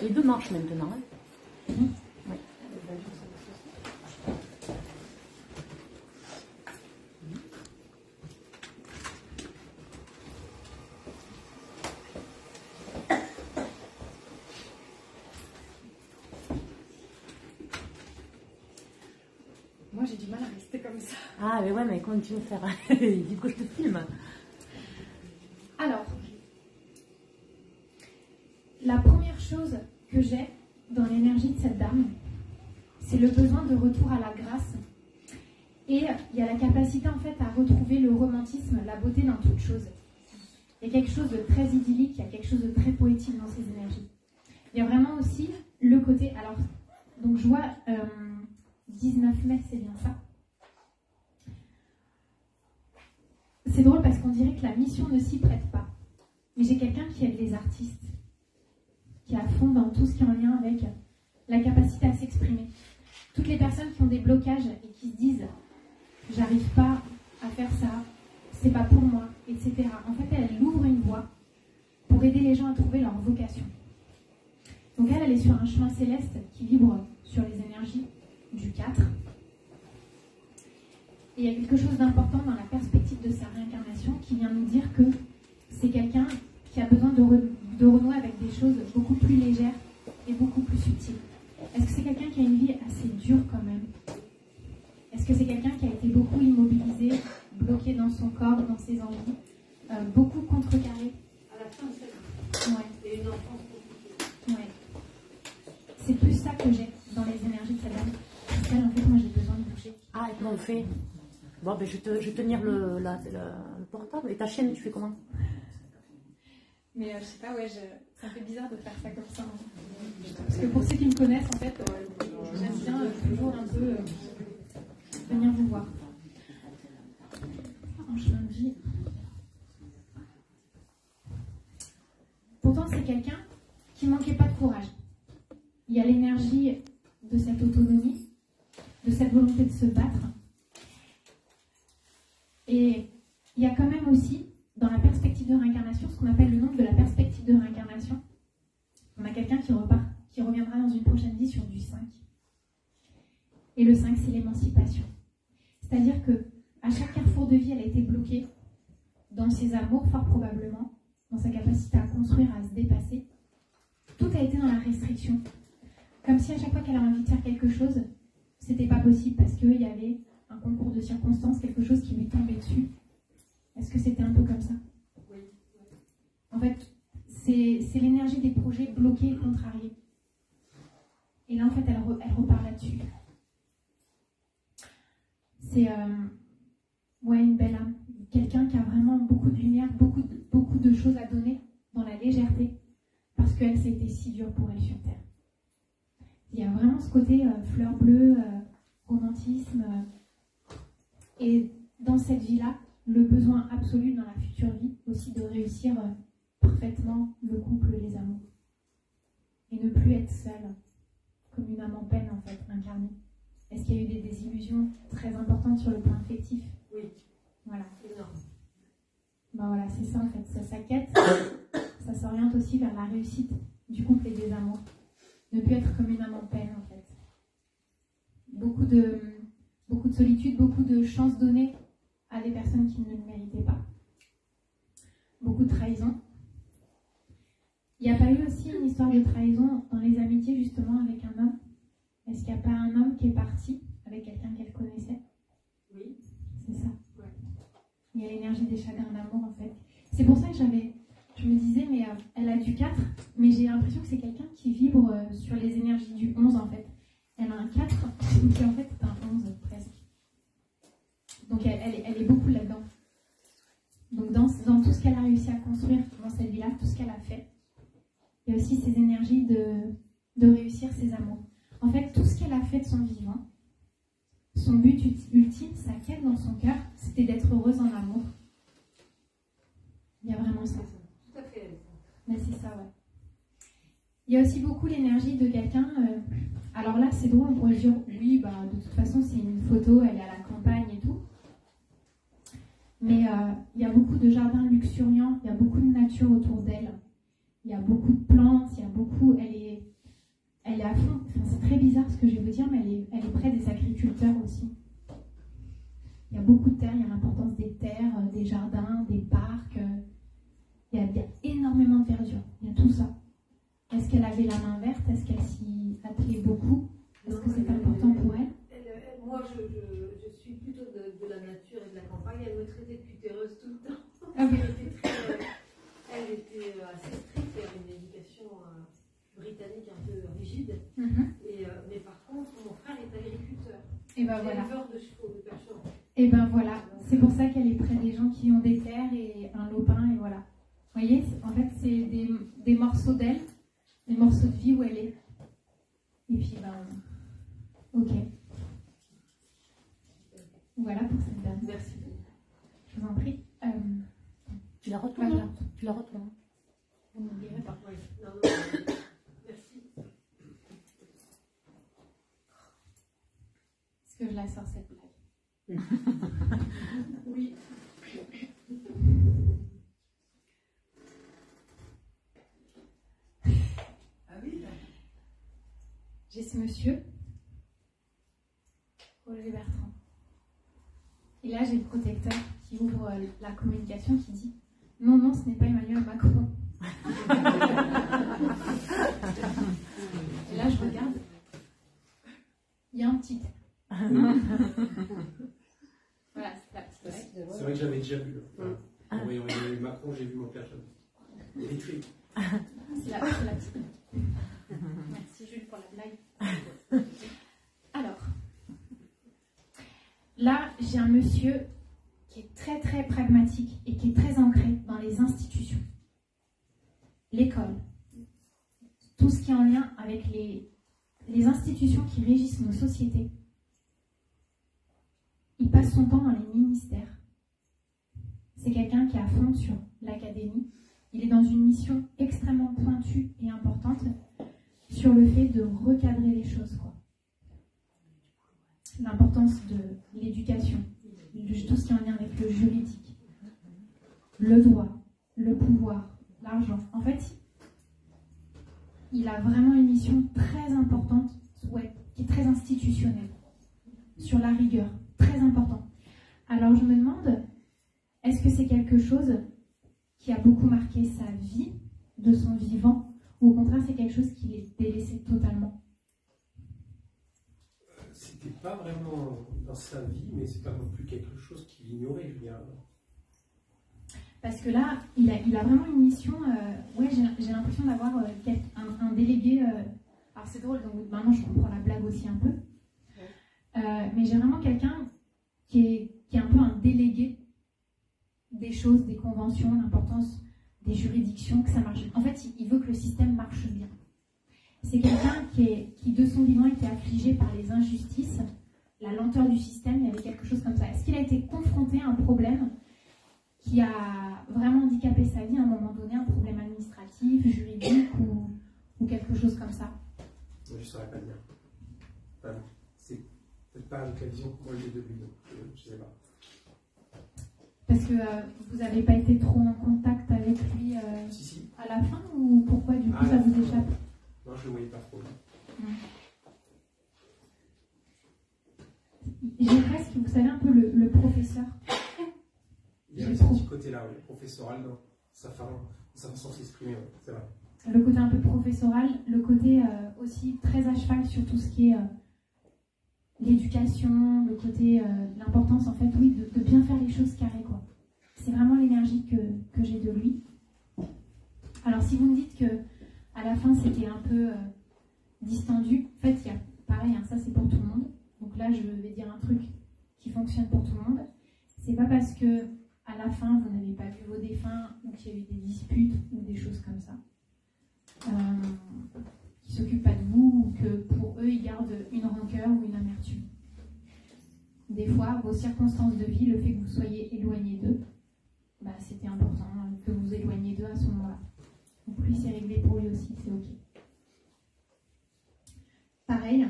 Les deux marchent maintenant. Hein. Oui. Moi, j'ai du mal à rester comme ça. Ah, mais ouais, mais comment tu veux faire? Dis que je te filme. Alors, la première chose que j'ai dans l'énergie de cette dame, c'est le besoin de retour à la grâce. Et il y a la capacité, en fait, à retrouver le romantisme, la beauté dans toute chose. Il y a quelque chose de très idyllique, il y a quelque chose de très poétique dans ces énergies. Il y a vraiment aussi le côté... Alors, donc je vois... 19 mai, c'est bien ça. C'est drôle parce qu'on dirait que la mission ne s'y prête pas. Mais j'ai quelqu'un qui aide les artistes, qui est à fond dans tout ce qui est en lien avec la capacité à s'exprimer. Toutes les personnes qui ont des blocages et qui se disent « j'arrive pas à faire ça, c'est pas pour moi », etc. En fait, elle ouvre une voie pour aider les gens à trouver leur vocation. Donc elle est sur un chemin céleste qui vibre sur les énergies du 4. Et il y a quelque chose d'important dans la perspective de sa réincarnation qui vient nous dire que c'est quelqu'un qui a besoin de renouer avec des choses beaucoup plus légères et beaucoup plus subtiles. Est-ce que c'est quelqu'un qui a une vie assez dure quand même? Est-ce que c'est quelqu'un qui a été beaucoup immobilisé, bloqué dans son corps, dans ses envies, beaucoup contrecarré? À la fin de sa vie. Ouais. Et une enfance compliquée. Ouais. C'est plus ça que j'ai dans les énergies de cette dame. En fait, moi, j'ai besoin de bouger. Ah, et comment on fait? Bon, ben, je vais tenir le portable. Et ta chaîne, tu fais comment? Mais je sais pas, ouais, ça me fait bizarre de faire ça comme ça. Parce que pour ceux qui me connaissent, en fait, j'aime bien toujours un peu venir vous voir. En chemin de vie. Pourtant, c'est quelqu'un qui manquait pas de courage. Il y a l'énergie de cette autonomie, de cette volonté de se battre. Et il y a quand même aussi, dans la perspective de réincarnation, ce qu'on appelle le nombre de la perspective de réincarnation. On a quelqu'un qui reviendra dans une prochaine vie sur du 5. Et le 5, c'est l'émancipation. C'est-à-dire que à chaque carrefour de vie, elle a été bloquée dans ses amours, fort probablement, dans sa capacité à construire, à se dépasser. Tout a été dans la restriction. Comme si à chaque fois qu'elle a envie de faire quelque chose, c'était pas possible parce qu'il y avait un concours de circonstances, quelque chose qui lui tombait dessus. Est-ce que c'était un peu comme ça? Oui. En fait, c'est l'énergie des projets bloqués et contrariés. Et là, en fait, elle repart là-dessus. C'est une belle âme. Quelqu'un qui a vraiment beaucoup de lumière, beaucoup de choses à donner dans la légèreté, parce qu'elle, c'était si dur pour elle sur Terre. Il y a vraiment ce côté fleur bleue, romantisme. Et dans cette vie-là, le besoin absolu dans la future vie aussi de réussir parfaitement le couple, les amours. Et ne plus être seule, comme une âme en peine en fait, incarnée. Est-ce qu'il y a eu des désillusions très importantes sur le plan affectif? Oui. Voilà. Énorme. Ben voilà, c'est ça en fait. Ça quête, ça s'oriente aussi vers la réussite du couple et des amours. Ne plus être comme une âme en peine en fait. Beaucoup de solitude, beaucoup de chances données à des personnes qui ne le méritaient pas. Beaucoup de trahison. Il n'y a pas eu aussi une histoire de trahison dans les amitiés justement avec un homme? Est-ce qu'il n'y a pas un homme qui est parti avec quelqu'un qu'elle connaissait? Oui. C'est ça. Ouais. Il y a l'énergie des chagrins d'amour en fait. C'est pour ça que je me disais, mais elle a du 4, mais j'ai l'impression que c'est quelqu'un qui vibre sur les énergies du 11 en fait. Elle a un 4, qui en fait est un 11 presque. Donc elle est beaucoup là-dedans. Donc dans tout ce qu'elle a réussi à construire dans cette vie-là, tout ce qu'elle a fait, il y a aussi ces énergies de réussir ses amours. En fait, tout ce qu'elle a fait de son vivant, son but ultime, sa quête dans son cœur, c'était d'être heureuse en amour. Il y a vraiment ça. Tout à fait. Mais c'est ça, ouais. Il y a aussi beaucoup l'énergie de quelqu'un... alors là, c'est drôle, on pourrait dire, oui, bah, de toute façon, c'est une photo, elle est à la campagne et tout. Mais il y a beaucoup de jardins luxuriants, il y a beaucoup de nature autour d'elle. il y a beaucoup de plantes, il y a beaucoup, elle est à fond. Enfin, c'est très bizarre ce que je vais vous dire, mais elle est près des agriculteurs aussi. Il y a beaucoup de terres, il y a l'importance des terres, des jardins, des parcs. Il y a énormément de verdure, il y a tout ça. Est-ce qu'elle avait la main verte? Est-ce qu'elle s'y attelait beaucoup? Est-ce que c'est important pour elle? Moi, je suis plutôt de la nature et de la campagne. Elle me traitait de cutéreuse tout le temps. Okay. Elle était assez stricte, elle avait une éducation britannique un peu rigide. Mais par contre, mon frère est agriculteur. Et ben voilà. Éleveur de chevaux, de percherons. Et ben voilà. C'est pour ça qu'elle est près des gens qui ont des terres et un lopin, et voilà. Vous voyez, en fait, c'est des morceaux d'elle, des morceaux de vie où elle est. Et puis, ok. Voilà pour cette dame. Merci. Je vous en prie. Tu la retournes, voilà. Tu la retournes. Vous n'oublierez pas. Oui. Non, merci. Est-ce que je la sors cette blague? Oui. Ah oui. J'ai ce monsieur, Roger Bertrand. Et là, j'ai le protecteur qui ouvre la communication qui dit « Non, non, ce n'est pas Emmanuel Macron. » Et là, je regarde. Il y a un petit air. Voilà, c'est la petite blague. C'est vrai que j'avais déjà vu. En voyant Emmanuel Macron, j'ai vu mon père Chabot. Il est très. C'est la petite blague. Merci Jules pour la blague. Alors, là, j'ai un monsieur qui est très très pragmatique et qui est très ancré dans les institutions. L'école, tout ce qui est en lien avec les institutions qui régissent nos sociétés. Il passe son temps dans les ministères. C'est quelqu'un qui est à fond sur l'académie. Il est dans une mission extrêmement pointue et importante sur le fait de recadrer les choses, quoi. L'importance de l'éducation, tout ce qui est en lien avec le juridique, le droit, le pouvoir, l'argent. En fait, il a vraiment une mission très importante, qui est très institutionnelle, sur la rigueur, très important. Alors je me demande, est-ce que c'est quelque chose qui a beaucoup marqué sa vie, de son vivant, ou au contraire c'est quelque chose qui l'est délaissé totalement? C'était pas vraiment dans sa vie, mais c'est pas non plus quelque chose qu'il ignorait, je veux dire. Parce que là, il a vraiment une mission. Ouais, j'ai l'impression d'avoir un délégué. Alors c'est drôle, donc maintenant je comprends la blague aussi un peu. Mais j'ai vraiment quelqu'un qui est un peu un délégué des choses, des conventions, l'importance des juridictions, que ça marche. En fait, il veut que le système marche bien. C'est quelqu'un qui, de son vivant, était affligé par les injustices, la lenteur du système, il y avait quelque chose comme ça. Est-ce qu'il a été confronté à un problème qui a vraiment handicapé sa vie à un moment donné, un problème administratif, juridique ou quelque chose comme ça? Je ne saurais pas dire. Enfin, c'est peut-être pas avec la vision que moi j'ai de lui, donc je ne sais pas. Parce que vous n'avez pas été trop en contact avec lui Si. À la fin, ou pourquoi du coup ça vous échappe? Non, je ne le voyais pas trop. J'ai presque, vous savez, un peu le professeur. Il y a ce petit côté-là, oui, professoral dans sa façon de s'exprimer, ouais, c'est vrai. Le côté un peu professoral, le côté aussi très à cheval sur tout ce qui est l'éducation, le côté, l'importance en fait, oui, de bien faire les choses carrées, quoi. C'est vraiment l'énergie que j'ai de lui. Alors si vous me dites que à la fin c'était un peu distendu, en fait il y a pareil, hein, ça c'est pour tout le monde. Donc là je vais dire un truc qui fonctionne pour tout le monde. C'est pas parce que à la fin vous n'avez pas vu vos défunts ou qu'il y a eu des disputes ou des choses comme ça, qui s'occupent pas de vous ou que pour eux ils gardent une rancœur ou une amertume. Des fois vos circonstances de vie, le fait que vous soyez éloigné d'eux, bah, c'était important que vous vous éloigniez d'eux à ce moment-là. Donc lui c'est réglé pour lui aussi, c'est ok. Pareil,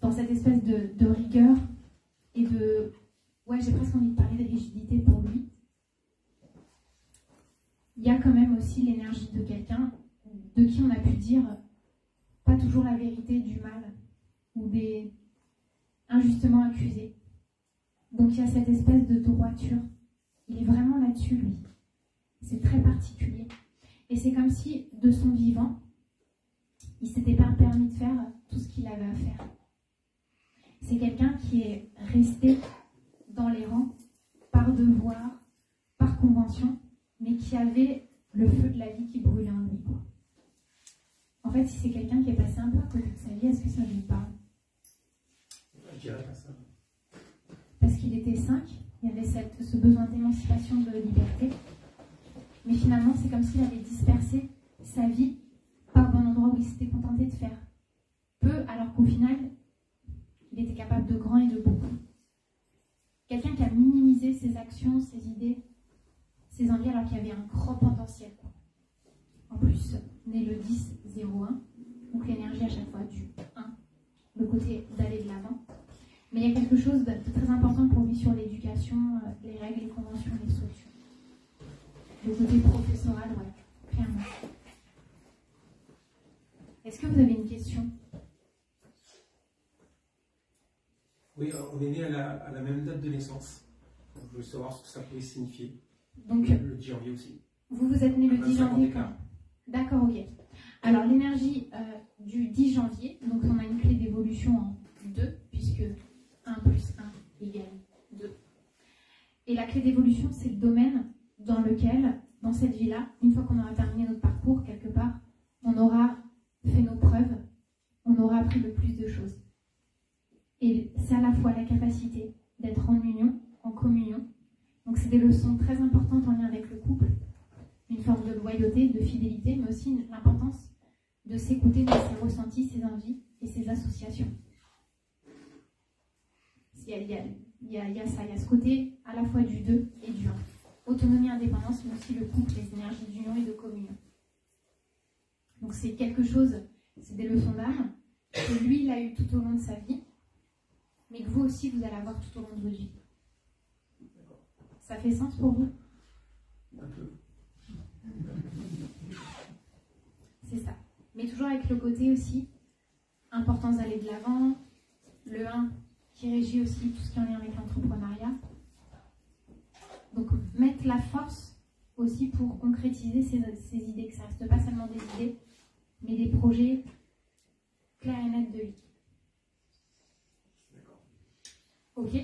dans cette espèce de rigueur et de... Ouais, j'ai presque envie de parler de rigidité pour lui. il y a quand même aussi l'énergie de quelqu'un de qui on a pu dire pas toujours la vérité du mal ou des injustement accusés. Donc il y a cette espèce de droiture. Il est vraiment là-dessus, lui. C'est très particulier. Et c'est comme si, de son vivant, il ne s'était pas permis de faire tout ce qu'il avait à faire. C'est quelqu'un qui est resté dans les rangs par devoir, par convention, mais qui avait le feu de la vie qui brûlait en lui. En fait, si c'est quelqu'un qui est passé un peu à côté de sa vie, est-ce que ça lui parle? Je dirais pas ça. Parce qu'il était 5, il y avait ce besoin d'émancipation, de liberté. Mais finalement, c'est comme s'il avait dispersé sa vie par bon endroit où il s'était contenté de faire peu, alors qu'au final, il était capable de grand et de beaucoup. Quelqu'un qui a minimisé ses actions, ses idées, ses envies, alors qu'il y avait un grand potentiel. En plus, né le 10-01, donc l'énergie à chaque fois du 1, le côté d'aller de l'avant. Mais il y a quelque chose de très important pour lui sur l'éducation, les règles, les conventions, les structures. Le côté professoral, ouais, clairement. Est-ce que vous avez une question? Oui, on est né à la même date de naissance. Je voulais savoir ce que ça pouvait signifier. Donc, le 10 janvier aussi. Vous êtes né le 10 janvier quand? D'accord, ok. Alors, l'énergie du 10 janvier, donc on a une clé d'évolution en 2, puisque 1 plus 1 égale 2. Et la clé d'évolution, c'est le domaine dans lequel, dans cette vie-là, une fois qu'on aura terminé notre parcours, quelque part, on aura fait nos preuves, on aura appris le plus de choses. Et c'est à la fois la capacité d'être en union, en communion. Donc c'est des leçons très importantes en lien avec le couple, une forme de loyauté, de fidélité, mais aussi l'importance de s'écouter dans ses ressentis, ses envies et ses associations. Il y a ça, il y a ce côté à la fois du 2 et du 1. Autonomie, indépendance, mais aussi le couple, les énergies d'union et de communion. Donc c'est quelque chose, c'est des leçons d'âme que lui, il a eu tout au long de sa vie, mais que vous aussi, vous allez avoir tout au long de votre vie. Ça fait sens pour vous? Un peu. C'est ça. Mais toujours avec le côté aussi, importance d'aller de l'avant, le 1 qui régit aussi tout ce qui est en lien avec l'entrepreneuriat. Donc mettre la force aussi pour concrétiser ces idées, que ça ne reste pas seulement des idées, mais des projets clairs et nets de vie. D'accord. Ok.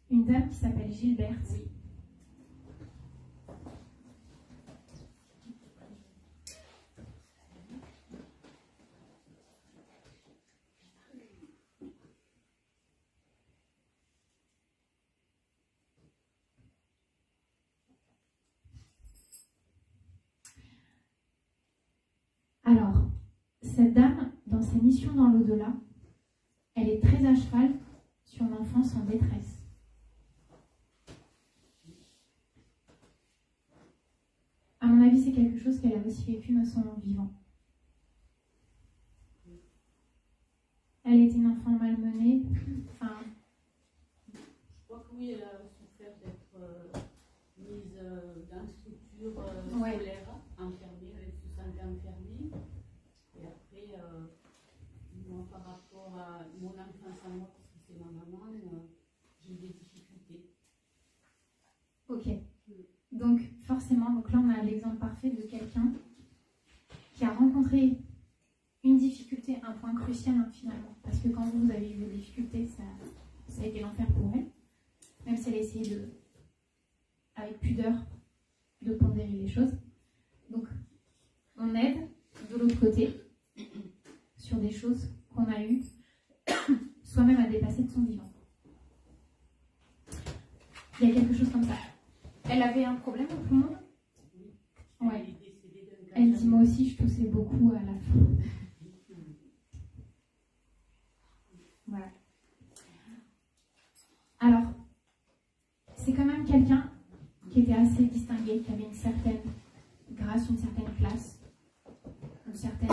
Une dame qui s'appelle Gilberte. Oui. Alors, cette dame, dans sa mission dans l'au-delà, elle est très à cheval sur l'enfance en détresse. À mon avis, c'est quelque chose qu'elle a aussi vécu dans son vivant. Elle était une enfant malmenée. Enfin, je crois que oui, elle a souffert d'être mise dans une structure scolaire, enfermée, elle se sentait enfermée. Et après, moi, par rapport à mon enfance à moi, parce que c'est ma maman, j'ai eu des difficultés. Ok. Donc forcément, donc là on a l'exemple parfait de quelqu'un qui a rencontré une difficulté, un point crucial finalement. Parce que quand vous avez eu des difficultés, ça a été l'enfer pour elle. Même si elle a essayé avec pudeur, de pondérer les choses. Donc on aide de l'autre côté sur des choses qu'on a eues, soi-même à dépasser de son vivant. Il y a quelque chose comme ça. Elle avait un problème au poumon? Ouais. Elle dit, moi aussi, je toussais beaucoup à la fin. Voilà. Alors, c'est quand même quelqu'un qui était assez distingué, qui avait une certaine grâce, une certaine place, une certaine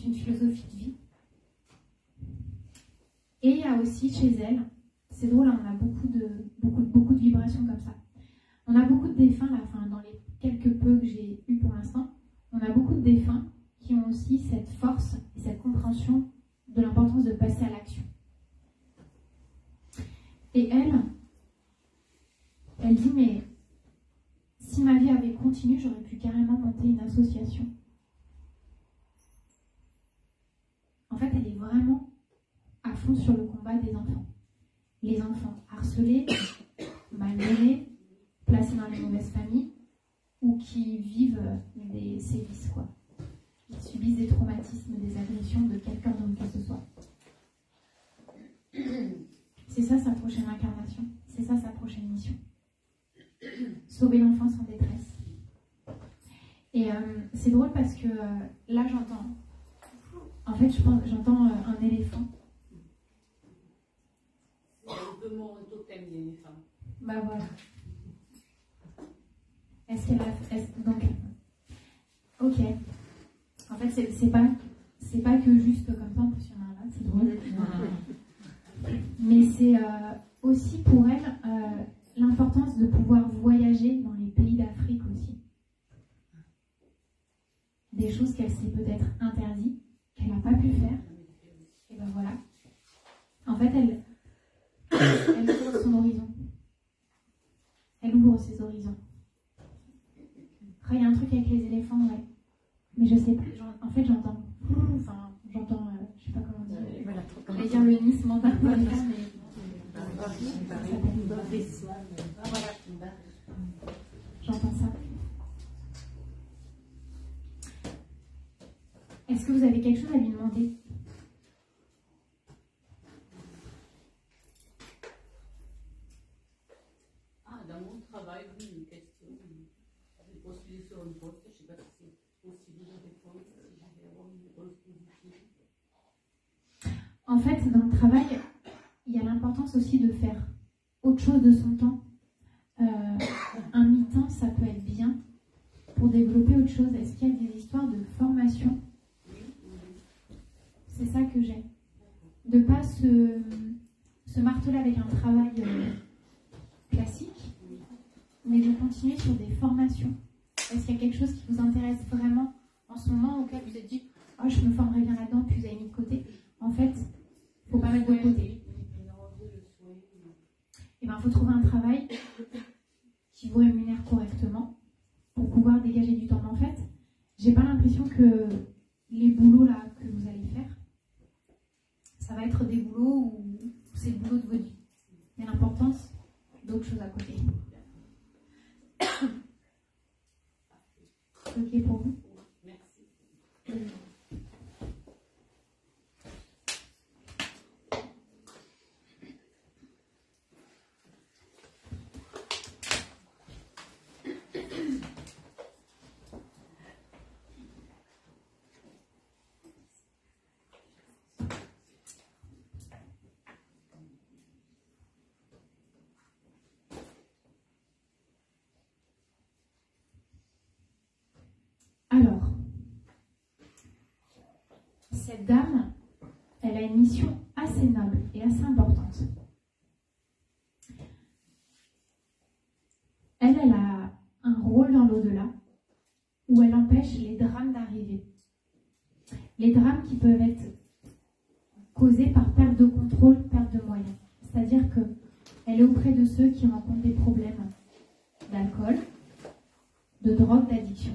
une philosophie de vie. Et il y a aussi chez elle, c'est drôle, on a beaucoup de vibrations comme ça. On a beaucoup de défunts, là, enfin, dans les quelques peu que j'ai eu pour l'instant, on a beaucoup de défunts qui ont aussi cette force et cette compréhension de l'importance de passer à l'action. Et elle dit, mais si ma vie avait continué, j'aurais pu carrément monter une association. En fait, elle est vraiment à fond sur le combat des enfants. Les enfants harcelés, malmenés, placés dans les mauvaises familles, ou qui vivent des sévices, quoi. Qui subissent des traumatismes, des agressions de quelque ordre que ce soit. C'est ça sa prochaine incarnation, c'est ça sa prochaine mission. Sauver l'enfance en détresse. Et c'est drôle parce que là j'entends, en fait j'entends un éléphant. C'est un peu mon totem d'éléphant. Bah voilà. Est-ce qu'elle a... donc, ok. En fait c'est pas que juste comme ça, en plus il y en a là, c'est drôle. Mais c'est aussi pour elle l'importance de pouvoir voyager dans les pays d'Afrique aussi. Des choses qu'elle s'est peut-être interdit, qu'elle n'a pas pu faire. Et ben voilà. En fait, elle ouvre son horizon. Elle ouvre ses horizons. Après, il y a un truc avec les éléphants, ouais. Mais je sais plus. En fait, j'entends. Enfin, j'entends. Je sais pas comment dire. Je vais dire le Nice, mandat pour les femmes, mais. Voilà. J'entends ça. Est-ce que vous avez quelque chose à lui demander? Dans mon travail, oui, une question. J'ai postulé sur un poste, je ne sais pas si c'est possible de répondre, si je vais avoir une réponse positive. En fait, dans le travail, il y a l'importance aussi de faire autre chose de son temps. Un mi-temps, ça peut être bien pour développer autre chose. Est-ce qu'il y a des histoires de formation? C'est ça que j'ai. De ne pas se marteler avec un travail classique, mais de continuer sur des formations. Est-ce qu'il y a quelque chose qui vous intéresse vraiment en ce moment, auquel vous êtes dit « Oh, je me formerai bien là-dedans », puis vous avez mis de côté? En fait, il ne faut pas mettre de côté. Et bien, il faut trouver un travail qui vous rémunère correctement pour pouvoir dégager du temps. Mais en fait, j'ai pas l'impression que les boulots là que vous allez faire, ça va être des boulots où c'est le boulot de votre vie. Il y a l'importance d'autres choses à côté. Ok pour vous? Merci. Alors, cette dame, elle a une mission assez noble et assez importante. Elle a un rôle dans l'au-delà où elle empêche les drames d'arriver. Les drames qui peuvent être causés par perte de contrôle, perte de moyens. C'est-à-dire qu'elle est auprès de ceux qui rencontrent des problèmes d'alcool, de drogue, d'addiction.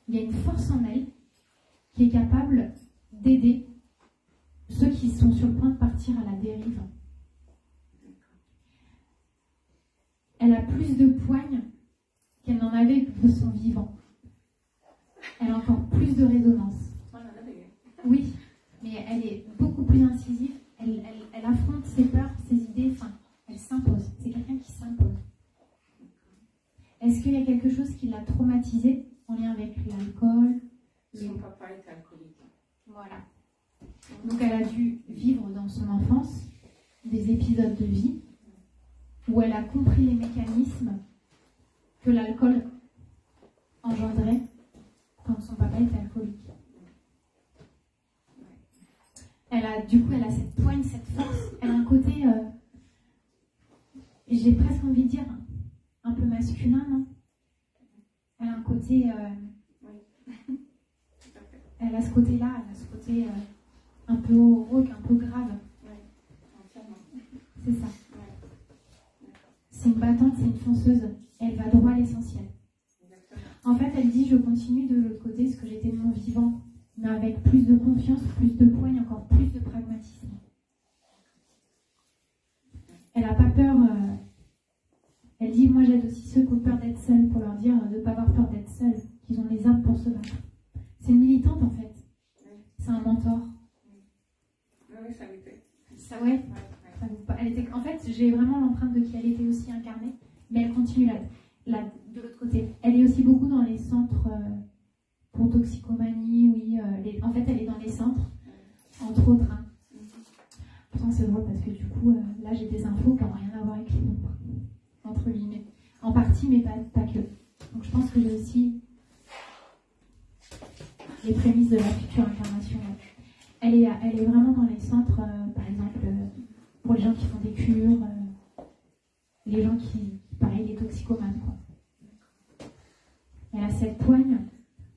Il y a une force en elle qui est capable d'aider ceux qui sont sur le point de partir à la dérive. Elle a plus de poignes qu'elle n'en avait de son vivant. Elle a encore plus de résonance. Oui, mais elle est beaucoup plus incisive. Elle affronte ses peurs, ses idées. Enfin, elle s'impose. C'est quelqu'un qui s'impose. Est-ce qu'il y a quelque chose qui l'a traumatisée en lien avec l'alcool? Son papa est alcoolique. Voilà. Donc elle a dû vivre dans son enfance des épisodes de vie où elle a compris les mécanismes que l'alcool engendrait quand son papa était alcoolique. Du coup, elle a cette poigne, cette force. Elle a un côté, j'ai presque envie de dire, un peu masculin, non? Elle a un côté... elle a ce côté-là, elle a ce côté un peu rauque, un peu grave. C'est ça. C'est une battante, c'est une fonceuse. Elle va droit à l'essentiel. En fait, elle dit, je continue de l'autre côté, ce que j'étais de mon vivant, mais avec plus de confiance, plus de poigne, encore plus de pragmatisme. Elle n'a pas peur. Elle dit, moi j'aide aussi ceux qui ont peur d'être seuls, pour leur dire de ne pas avoir peur d'être seuls, qu'ils ont les armes pour se battre. C'est une militante en fait. C'est un mentor. Oui, ça l'était. Ça, ouais. Elle était, en fait, j'ai vraiment l'empreinte de qui elle était aussi incarnée, mais elle continue de l'autre côté. Elle est aussi beaucoup dans les centres pour toxicomanie, oui. En fait, elle est dans les centres, entre autres. Hein. Pourtant, c'est drôle parce que du coup, là, j'ai des infos qui n'ont rien à voir avec les nombres, entre guillemets. En partie, mais pas que. Donc, je pense que j'ai aussi les prémices de la future incarnation. Elle est vraiment dans les centres, par exemple, pour les gens qui font des cures, les gens qui, pareil, les toxicomanes, quoi. Elle a cette poigne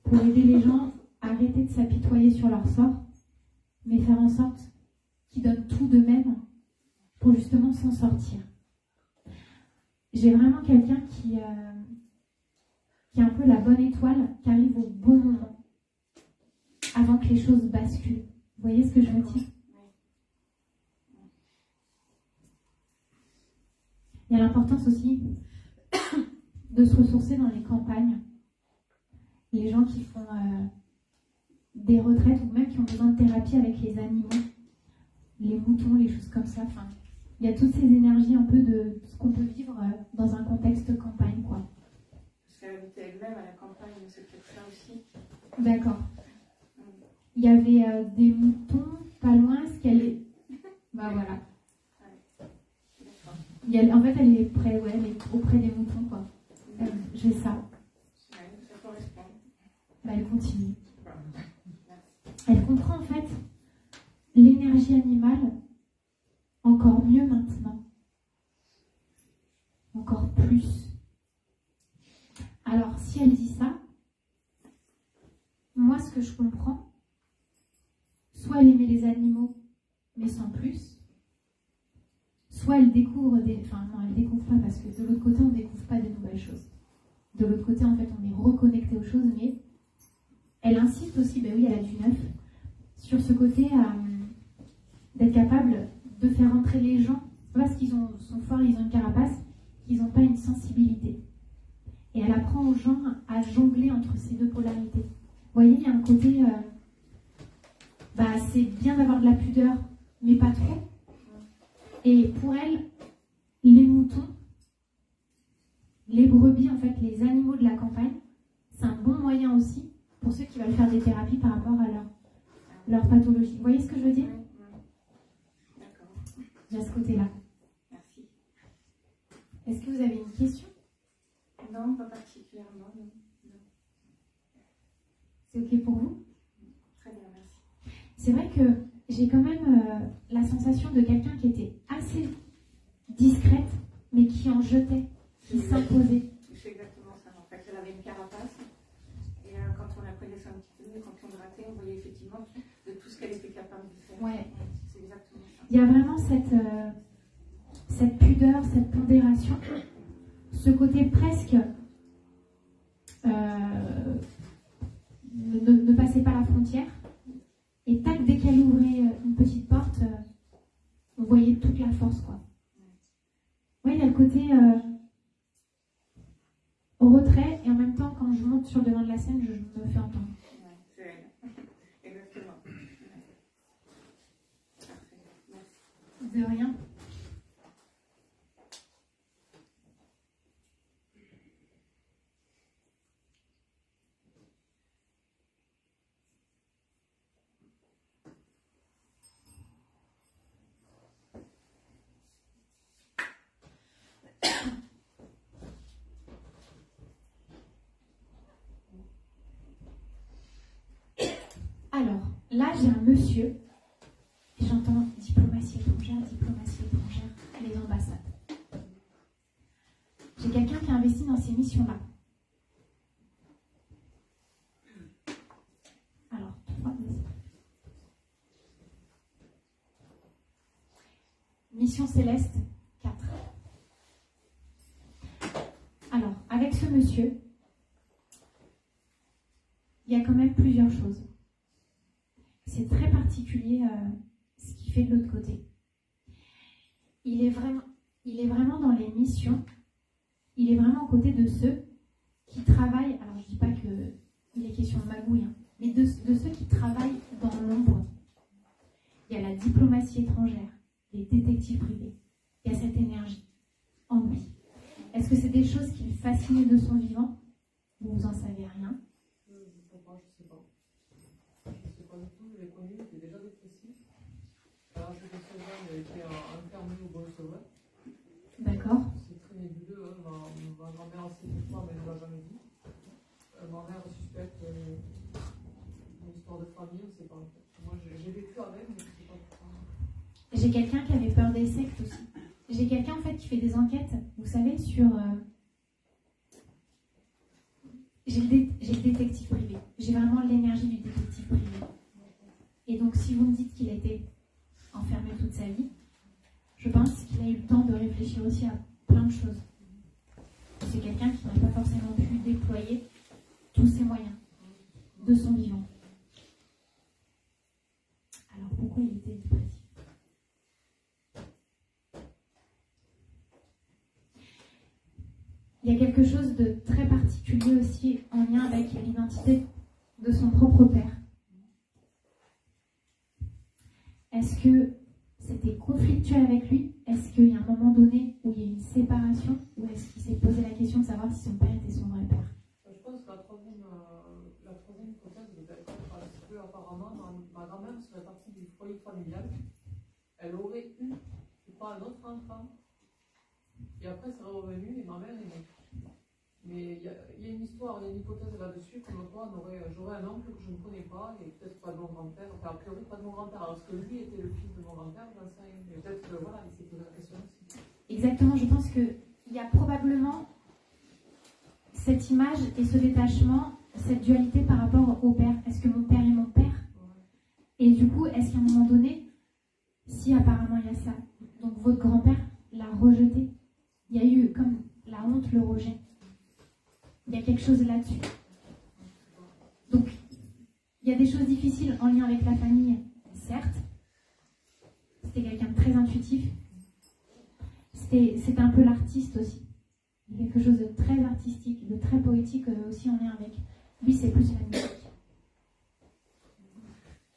pour aider les gens à arrêter de s'apitoyer sur leur sort, mais faire en sorte qu'ils donnent tout d'eux-mêmes pour justement s'en sortir. J'ai vraiment quelqu'un qui est un peu la bonne étoile, qui arrive au bon moment, avant que les choses basculent. Vous voyez ce que je veux dire? Il y a l'importance aussi de se ressourcer dans les campagnes. Les gens qui font des retraites ou même qui ont besoin de thérapie avec les animaux, les moutons, les choses comme ça. Enfin, il y a toutes ces énergies un peu de ce qu'on peut vivre dans un contexte campagne, quoi. Parce qu'elle habitait elle-même à la campagne, c'est peut-être ça aussi. D'accord. Il y avait des moutons pas loin, ce qu'elle est... Bah voilà. En fait, elle est près, ouais, elle est auprès des moutons, quoi. J'ai ça. Ça correspond. Bah, elle continue. Elle comprend en fait l'énergie animale encore mieux maintenant. Encore plus. Alors, si elle dit ça, moi, ce que je comprends, soit elle aimait les animaux, mais sans plus, soit elle découvre des... Enfin, non, elle découvre pas, parce que de l'autre côté, on ne découvre pas de nouvelles choses. De l'autre côté, en fait, on est reconnecté aux choses, mais elle insiste aussi, ben oui, elle a du neuf, sur ce côté d'être capable de faire entrer les gens. C'est pas parce qu'ils sont forts, ils ont une carapace, qu'ils n'ont pas une sensibilité. Et elle apprend aux gens à jongler entre ces deux polarités. Vous voyez, il y a un côté... c'est bien d'avoir de la pudeur, mais pas trop. Et pour elle, les moutons, les brebis, en fait, les animaux de la campagne, c'est un bon moyen aussi pour ceux qui veulent faire des thérapies par rapport à leur pathologie. Vous voyez ce que je veux dire? D'accord. J'ai ce côté-là. Merci. Est-ce que vous avez une question? Non, pas particulièrement. Non. C'est OK pour vous? Très bien, merci. C'est vrai que j'ai quand même la sensation de quelqu'un qui était assez discrète, mais qui en jetait, qui s'imposait. C'est exactement ça. En fait, elle avait une carapace. Et quand on la connaissait un petit peu, quand on grattait, on voyait effectivement de tout ce qu'elle était capable de faire. Ouais. C'est exactement ça. Il y a vraiment cette pudeur, cette pondération, ce côté presque ne passez pas la frontière. Et tac, dès qu'elle ouvrait une petite porte, on voyait toute la force, quoi. Oui, il y a le côté au retrait, et en même temps, quand je monte sur le devant de la scène, je me fais entendre. Ouais, c'est elle. Exactement. Parfait. Merci. De rien. Alors, là, j'ai un monsieur j'entends diplomatie étrangère, les ambassades. J'ai quelqu'un qui a investi dans ces missions-là. Alors, 3, 2, Mission céleste, 4. Alors, avec ce monsieur, il y a quand même plusieurs choses. C'est très particulier ce qu'il fait de l'autre côté. Il est vraiment dans les missions, il est vraiment aux côtés de ceux qui travaillent, alors je ne dis pas qu'il est question de magouille, hein, mais de ceux qui travaillent dans l'ombre. Il y a la diplomatie étrangère, les détectives privés, il y a cette énergie en lui. Est-ce que c'est des choses qui le fascinent de son vivant? Vous n'en savez rien. Je sais pas. Je sais pas du tout, je l'ai connu, il était déjà dépressif. Alors, je sais pas, il a été enfermé au bon sauveur. D'accord. C'est très nébuleux, hein. Ma grand-mère sait pourquoi, mais elle ne l'a jamais dit. Ma mère suspecte une histoire de famille, on ne sait pas. Moi, j'ai vécu avec, mais je ne sais pas pourquoi. J'ai quelqu'un qui avait peur des sectes aussi. J'ai quelqu'un en fait qui fait des enquêtes, vous savez, sur... J'ai le détective privé. J'ai vraiment l'énergie du détective privé. Et donc, si vous me dites qu'il a été enfermé toute sa vie, je pense qu'il a eu le temps de réfléchir aussi à plein de choses. C'est quelqu'un qui n'a pas forcément pu déployer tous ses moyens de son vivant. Alors, pourquoi il était dépressif? Il y a quelque chose de très particulier aussi en lien avec l'identité de son propre père. Est-ce que c'était conflictuel avec lui? Est-ce qu'il y a un moment donné où il y a une séparation? Ou est-ce qu'il s'est posé la question de savoir si son père était son vrai père? Je pense que la troisième hypothèse de être parce que apparemment ma grand-mère serait partie du foyer familial. Elle aurait eu, je crois, un autre enfant. Et après, c'est revenu et ma mère est née. Mais il y a une histoire, il y a une hypothèse là-dessus, comme quoi j'aurais un oncle que je ne connais pas, et peut-être pas de mon grand-père, enfin a priori pas de mon grand-père, alors que lui était le fils de mon grand-père, j'en sais rien. Mais peut-être que voilà, il s'est posé la question aussi. Exactement, je pense qu'il y a probablement cette image et ce détachement, cette dualité par rapport au père. Est-ce que mon père est mon père? Et du coup, est-ce qu'à un moment donné, si apparemment il y a ça, donc votre grand-père l'a rejeté, il y a eu comme la honte, le rejet. Il y a quelque chose là-dessus. Donc, il y a des choses difficiles en lien avec la famille, certes. C'était quelqu'un de très intuitif. C'était un peu l'artiste aussi. Il y a quelque chose de très artistique, de très poétique aussi en lien avec. Lui, c'est plus la musique.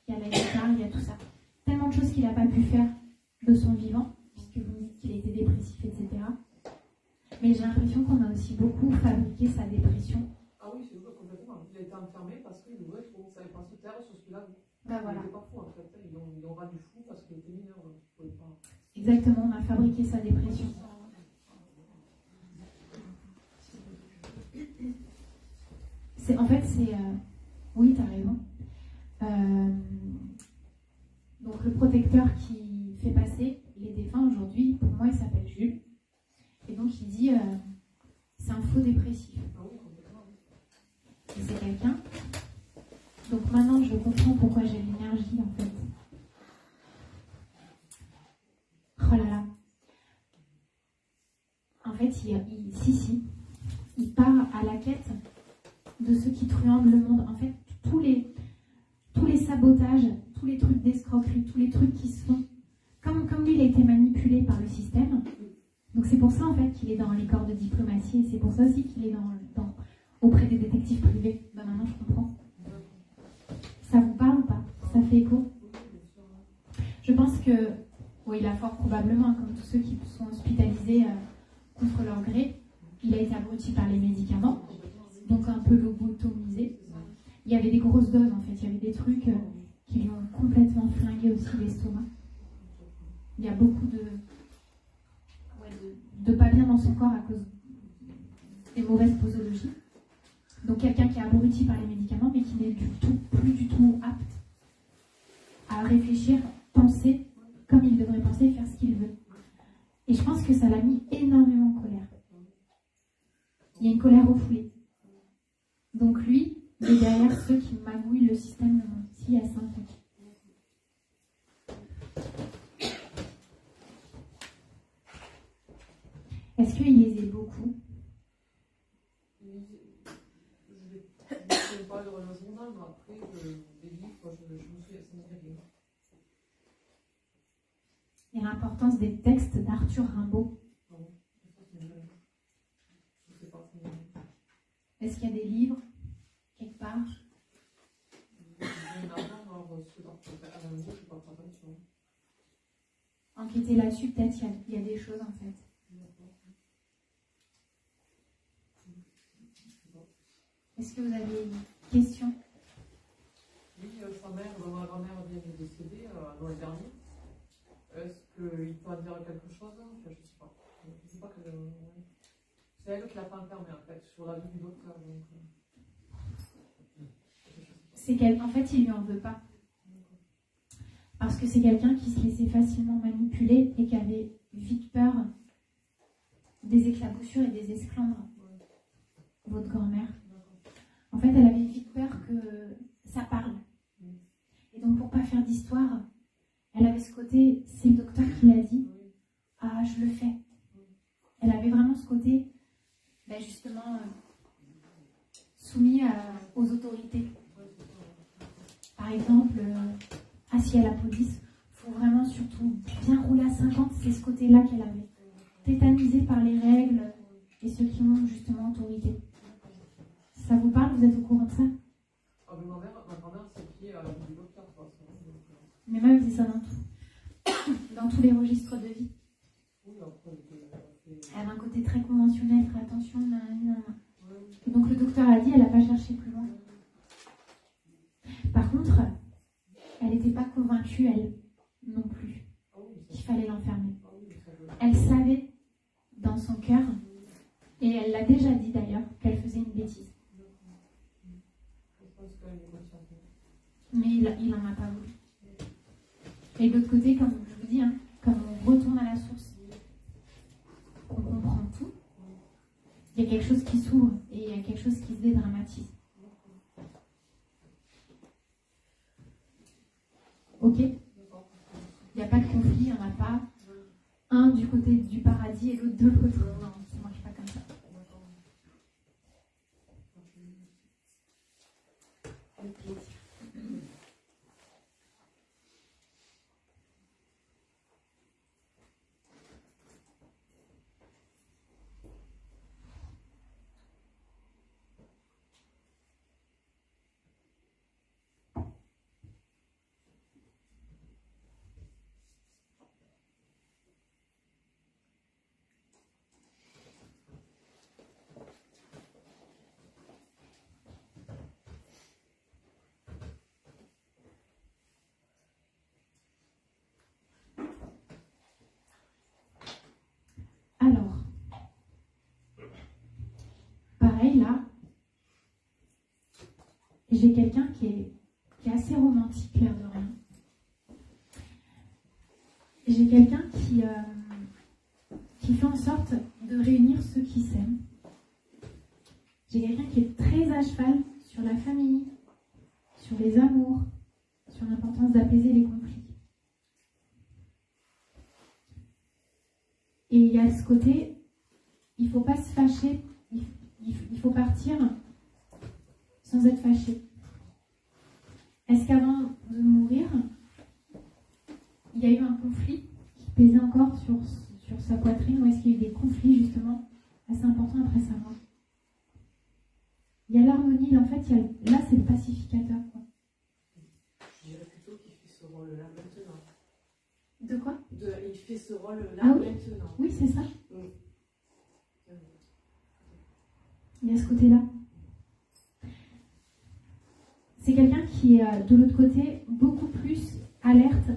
Il y a la guitare, il y a tout ça. Tellement de choses qu'il n'a pas pu faire de son vivant, puisque vous dites qu'il était dépressif, etc. Mais j'ai l'impression qu'on a aussi beaucoup fabriqué sa dépression. Ah oui, c'est vrai, complètement. Il a été enfermé parce qu'il ouvrait trop, il ne savait pas se taire sur ce qu'il avait. Ben voilà. Il n'était pas fou en fait. Ils l'ont rendu fou parce qu'il était mineur. Pas... Exactement, on a fabriqué sa dépression. En fait, c'est... Oui, tu as raison. Donc le protecteur qui fait passer les défunts aujourd'hui, pour moi, il s'appelle Jules. Et donc il dit, c'est un faux dépressif. Et c'est quelqu'un. Donc maintenant, je comprends pourquoi j'ai l'énergie, en fait. Oh là là. En fait, il part à la quête de ceux qui truandent le monde. En fait, tous les sabotages, tous les trucs d'escroquerie, tous les trucs qui se font, comme lui, il a été manipulé par le système. Donc c'est pour ça en fait qu'il est dans les corps de diplomatie et c'est pour ça aussi qu'il est auprès des détectives privés. Ben maintenant je comprends. Ça vous parle ou pas? Ça fait écho? Je pense que, oui, là fort probablement, comme tous ceux qui sont hospitalisés contre leur gré, il a été abruti par les médicaments, donc un peu lobotomisé. Il y avait des grosses doses en fait, il y avait des trucs qui lui ont complètement flingué aussi l'estomac. Il y a beaucoup de pas bien dans son corps à cause des mauvaises posologies. Donc quelqu'un qui est abruti par les médicaments mais qui n'est plus du tout apte à réfléchir, penser colère refoulée. Donc lui, il est derrière ceux qui magouillent le système de mon petit à 5 ans. Est-ce qu'il lisait beaucoup? Je ne sais pas le journal, mais après, les livres, je me souviens, ça me dit rien. Et l'importance des textes d'Arthur Rimbaud. Non, ça c'est vrai. Je ne sais pas. Est-ce qu'il y a des livres, quelque part? Enquêter là-dessus, peut-être il y a des choses en fait. Est-ce que vous avez une question? Oui, sa mère, ma grand-mère vient de décéder l'an dernier. Est-ce qu'il peut en dire quelque chose? Enfin, je ne sais pas. Je sais pas que, c'est elle qui l'a pas enfermé en fait, sur la vie du docteur. Donc, c'est qu'en fait, il lui en veut pas. Parce que c'est quelqu'un qui se laissait facilement manipuler et qui avait vite peur des éclaboussures et des esclandres. Votre grand-mère. En fait, elle avait vite peur que ça parle. Et donc, pour pas faire d'histoire, elle avait ce côté, c'est le docteur qui l'a dit, ah, je le fais. Elle avait vraiment ce côté, ben justement, soumis aux autorités. Par exemple, assis à la police, il faut vraiment surtout bien rouler à 50, c'est ce côté-là qu'elle avait. Tétanisée par les règles et ceux qui ont justement autorité. Ça vous parle? Vous êtes au courant de ça? ma grand-mère s'est fiée à la vie du docteur. Mais même, c'est ça dans tous les registres de vie. Elle a un côté très conventionnel, très attention. Et donc le docteur a dit, elle n'a pas cherché plus loin. Par contre, elle n'était pas convaincue, elle, non plus, qu'il fallait l'enfermer. Elle savait dans son cœur, et elle l'a déjà dit d'ailleurs, qu'elle faisait une bêtise. Mais il n'en a pas voulu. Et de l'autre côté, comme je vous dis, hein, comme on retourne à la source, on comprend tout, il y a quelque chose qui s'ouvre et il y a quelque chose qui se dédramatise. Ok? Il n'y a pas de conflit, il n'y en a pas. Un du côté du paradis et l'autre de l'autre. Non, ça ne marche pas comme ça. Avec plaisir. Alors, pareil là, j'ai quelqu'un qui est assez romantique, l'air de rien. J'ai quelqu'un qui fait en sorte de réunir ceux qui s'aiment. J'ai quelqu'un qui est très à cheval sur la famille, sur les amours, sur l'importance d'apaiser les conflits. Et il y a ce côté, il ne faut pas se fâcher, il faut partir sans être fâché. Est-ce qu'avant de mourir, il y a eu un conflit qui pesait encore sur sa poitrine, ou est-ce qu'il y a eu des conflits justement assez importants après sa mort? Il y a l'harmonie, en fait, là c'est le pacificateur. Quoi. Je dirais plutôt qu'il fait ce rôle-là maintenant. De quoi? Il fait ce rôle-là oui maintenant. Oui, c'est ça. Oui. Il y a ce côté-là. C'est quelqu'un qui est de l'autre côté beaucoup plus alerte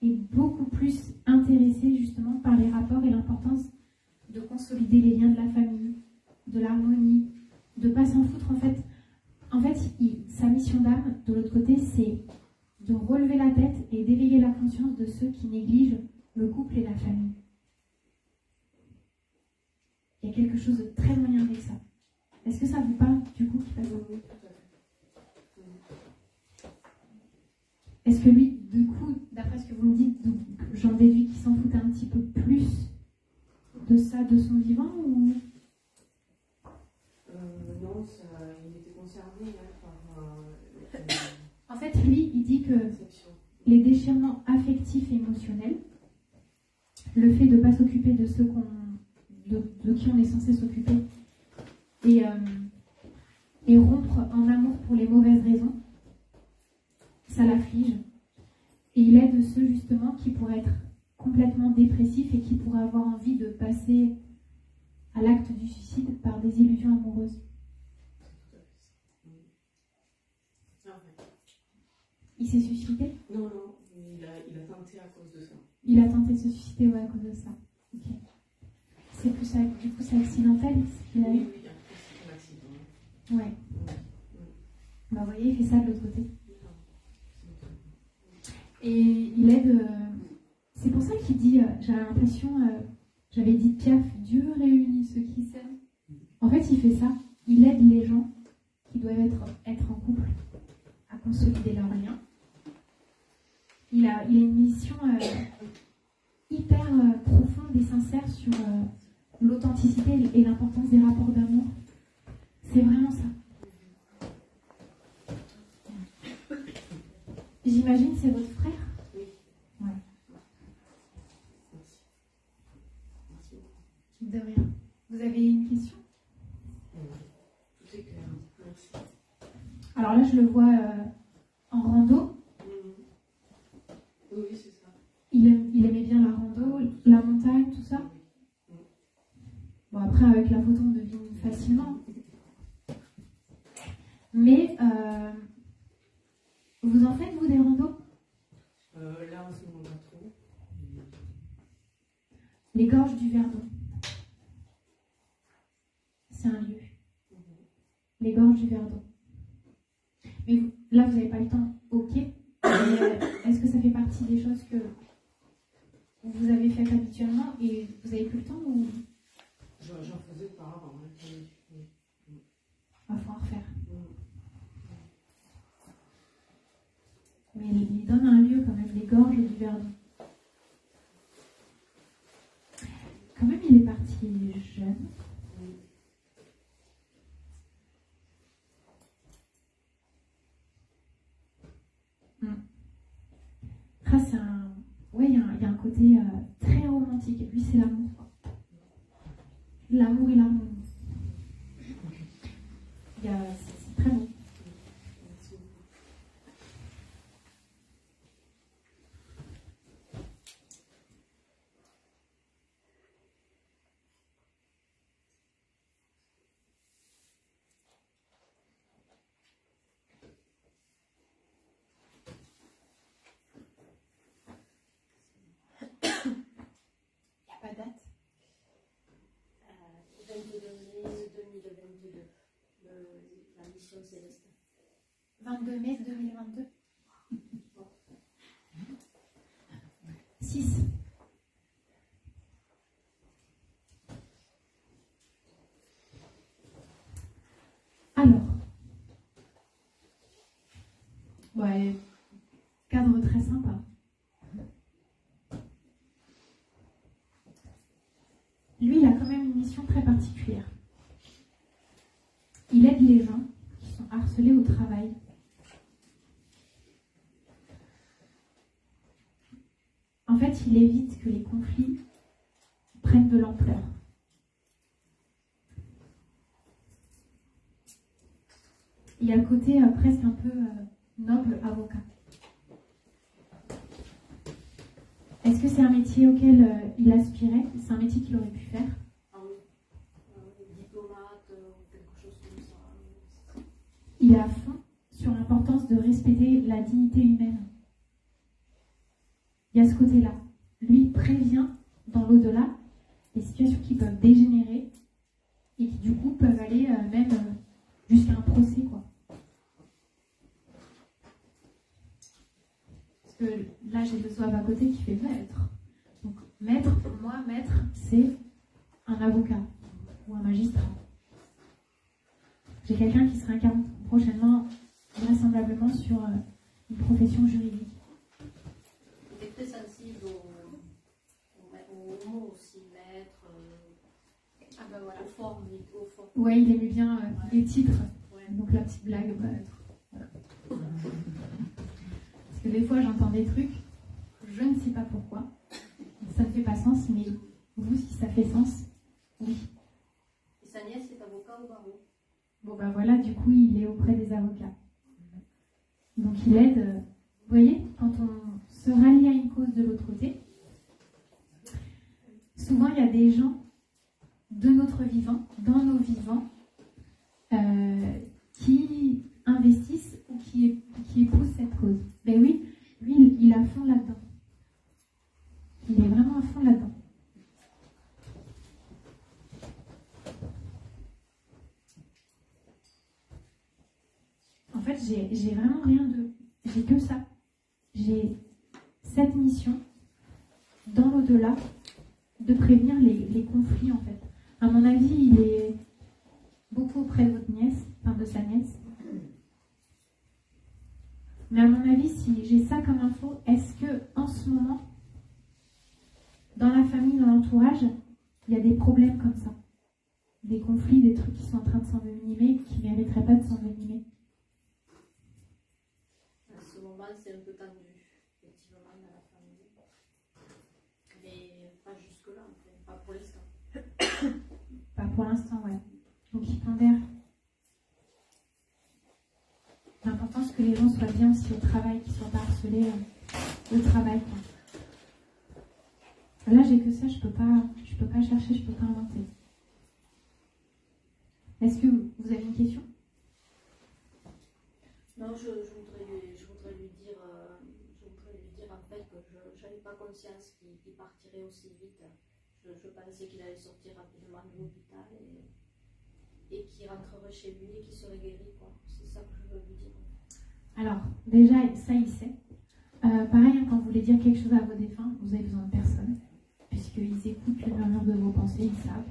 et beaucoup plus intéressé justement par les rapports et l'importance de consolider les liens de la famille, de l'harmonie, de ne pas s'en foutre en fait. En fait, sa mission d'âme, de l'autre côté, c'est de relever la tête et d'éveiller la conscience de ceux qui négligent le couple et la famille. Il y a quelque chose de très moyen avec ça. Est-ce que ça vous parle du coup qu'il fasse ça? Oui, tout à fait. Est-ce que lui, du coup, d'après ce que vous me dites, j'en déduis qu'il s'en foutait un petit peu plus de ça, de son vivant ou... Non, ça, il était concerné par En fait, lui, il dit que l'exception. les déchirements affectifs et émotionnels, le fait de ne pas s'occuper de ceux de qui on est censé s'occuper et rompre en amour pour les mauvaises raisons, ça l'afflige. Et il aide ceux justement qui pourraient être complètement dépressifs et qui pourraient avoir envie de passer à l'acte du suicide par des illusions amoureuses. Il s'est suicidé? Non, non, il a tenté à cause de ça. Il a tenté de se suicider, ouais, à cause de ça. Ok. C'est plus ça, du coup, c'est accidentel ce qu'il a eu? Oui, après c'est un accident. Ouais. Bah, vous voyez, il fait ça de l'autre côté. Et il aide. C'est pour ça qu'il dit, j'avais l'impression, j'avais dit Piaf, Dieu réunit ceux qui s'aiment. En fait, il fait ça. Il aide les gens qui doivent être en couple à consolider leur lien. Il a une mission hyper profonde et sincère sur l'authenticité et l'importance des rapports d'amour. C'est vraiment ça. J'imagine c'est votre frère? Oui. Ouais. Merci. Merci beaucoup. De rien. Vous avez une question? Tout est clair. Merci. Alors là, je le vois en rando. Oui, c'est ça. Il aimait bien la rando, la montagne, tout ça. Bon, après, avec la photo, on devine facilement. Mais vous en faites, vous, des randos? Là, en ce moment, pas trop. Les gorges du Verdon. C'est un lieu. Les gorges du Verdon. Mais là, vous n'avez pas le temps, ok. Est-ce que ça fait partie des choses que vous avez faites habituellement et vous avez plus le temps ou... J'en faisais pas avant. Hein. Il va falloir refaire. Mais il donne un lieu quand même, les gorges du Verdon. Quand même, il est parti jeune. Ah, c'est un... Ouais, il y a un côté très romantique. Lui, c'est l'amour. L'amour et l'harmonie. C'est très beau. Pas date. 22 mai 2022, la mission céleste. 22 mai 2022. 6. Alors. Ouais. Cadre très sympa. Lui, il a quand même une mission très particulière. Il aide les gens qui sont harcelés au travail. En fait, il évite que les conflits prennent de l'ampleur. Il y a le côté presque un peu noble avocat. Est-ce que c'est un métier auquel il aspirait? C'est un métier qu'il aurait pu faire? Ah oui, diplomate, quelque chose comme ça. Il est à fond sur l'importance de respecter la dignité humaine. Il y a ce côté-là. Lui, il prévient dans l'au-delà les situations qui peuvent dégénérer et qui, du coup, peuvent aller même jusqu'à un procès, quoi. Parce que là, j'ai le soif à côté qui fait maître. Donc, maître, pour moi, maître, c'est un avocat ou un magistrat. J'ai quelqu'un qui se réincarne prochainement, vraisemblablement, sur une profession juridique. Il est très sensible aux mots aussi, maître, voilà. aux formes. Ouais, il aimait bien les titres. Ouais. Donc la petite blague, maître. Voilà. Parce que des fois, j'entends des trucs, je ne sais pas pourquoi. Ça ne fait pas sens, mais vous, si ça fait sens, oui. Et sa nièce est avocat au barreau. Bon ben voilà, du coup, il est auprès des avocats. Donc il aide, vous voyez, quand on se rallie à une cause de l'autre côté, souvent il y a des gens de notre vivant, dans nos vivants, qui investissent ou qui épousent cette cause. Ben oui, lui, il est à fond là-dedans. Il est vraiment à fond là-dedans. En fait, j'ai vraiment rien de... J'ai que ça. J'ai cette mission, dans l'au-delà, de prévenir les conflits, en fait. À mon avis, il est beaucoup auprès de votre nièce, enfin de sa nièce. Mais à mon avis, si j'ai ça comme info, est-ce que en ce moment, dans la famille, dans l'entourage, il y a des problèmes comme ça? Des conflits, des trucs qui sont en train de s'envenimer, qui ne mériteraient pas de s'envenimer? À ce moment, c'est un peu tendu, effectivement, dans la famille. Mais pas jusque-là, en fait. Pas pour l'instant. Pas pour l'instant, ouais. Donc il pondère. L'important, c'est que les gens soient bien aussi au travail, qu'ils ne soient pas harcelés au travail. Quoi. Là, j'ai que ça, je peux pas chercher, je peux pas inventer. Est-ce que vous avez une question? Non, je voudrais lui dire en fait que je n'avais pas conscience qu'il partirait aussi vite. Je pensais qu'il allait sortir rapidement de l'hôpital et qu'il rentrerait chez lui et qu'il serait guéri, quoi. C'est ça que je veux lui dire. Alors, déjà, ça, il sait. Pareil, quand vous voulez dire quelque chose à vos défunts, vous avez besoin de personne, puisqu'ils écoutent le murmure de vos pensées, ils savent.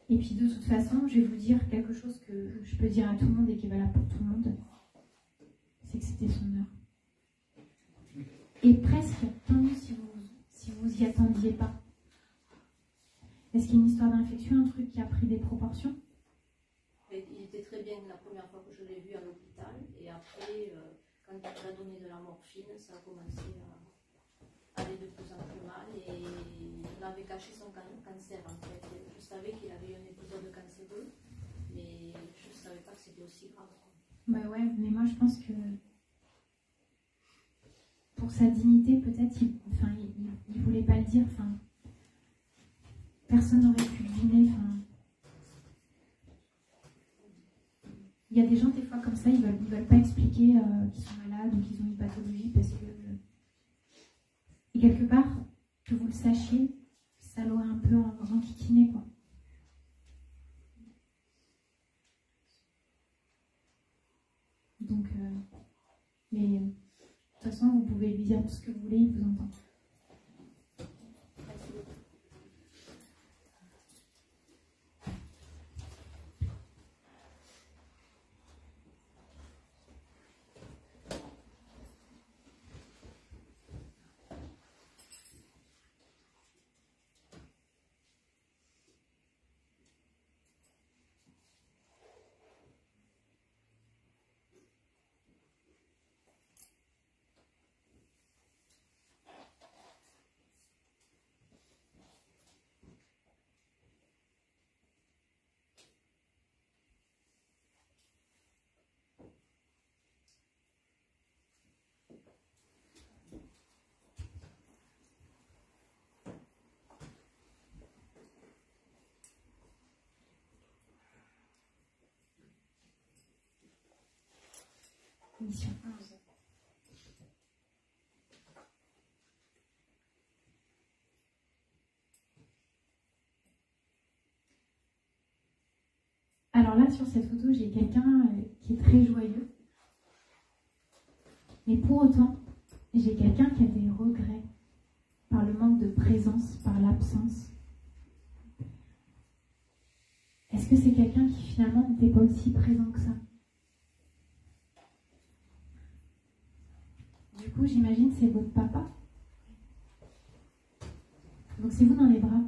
Et puis, de toute façon, je vais vous dire quelque chose que je peux dire à tout le monde et qui est valable pour tout le monde. C'est que c'était son heure. Et presque, tant mieux si vous y attendiez pas. Est-ce qu'il y a une histoire d'infection, un truc qui a pris des proportions? Il était très bien la première fois que je l'ai vu à l'hôpital. Et après, quand il a donné de la morphine, ça a commencé à aller de plus en plus mal. Et on avait caché son cancer, en fait. Je savais qu'il avait eu un épisode cancéreux, mais je ne savais pas que c'était aussi grave. Bah ouais, mais moi je pense que pour sa dignité, peut-être, il voulait pas le dire. Personne n'aurait pu le deviner. Il y a des gens, des fois, comme ça, ils veulent pas expliquer qu'ils sont malades ou qu'ils ont une pathologie parce que... Et quelque part, que vous le sachiez, ça l'aurait un peu enquiquiné, quoi. Donc, mais de toute façon, vous pouvez lui dire tout ce que vous voulez, il vous entend. Mission 11. Alors là, sur cette photo, j'ai quelqu'un qui est très joyeux. Mais pour autant, j'ai quelqu'un qui a des regrets par le manque de présence, par l'absence. Est-ce est-ce que c'est quelqu'un qui finalement n'était pas aussi présent que ça? Du coup, j'imagine c'est votre papa. Donc c'est vous dans les bras.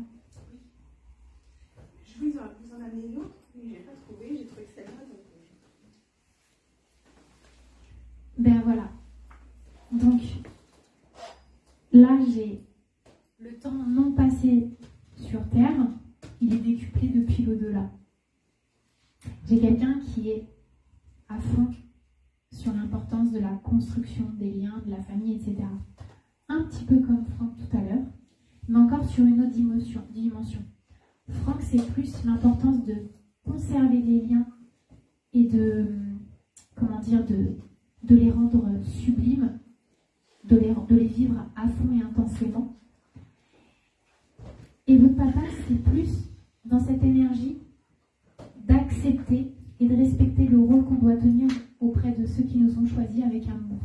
Je vous en amener une autre, mais je n'ai pas trouvé, j'ai trouvé que celle-là. Ben voilà. Donc là, j'ai le temps non passé sur Terre, il est décuplé depuis l'au-delà. J'ai quelqu'un qui est à fond sur l'importance de la construction des liens, de la famille, etc. Un petit peu comme Franck tout à l'heure, mais encore sur une autre dimension. Franck, c'est plus l'importance de conserver les liens et de les rendre sublimes, de les vivre à fond et intensément. Et votre papa, c'est plus dans cette énergie d'accepter et de respecter le rôle qu'on doit tenir auprès de ceux qui nous ont choisis avec amour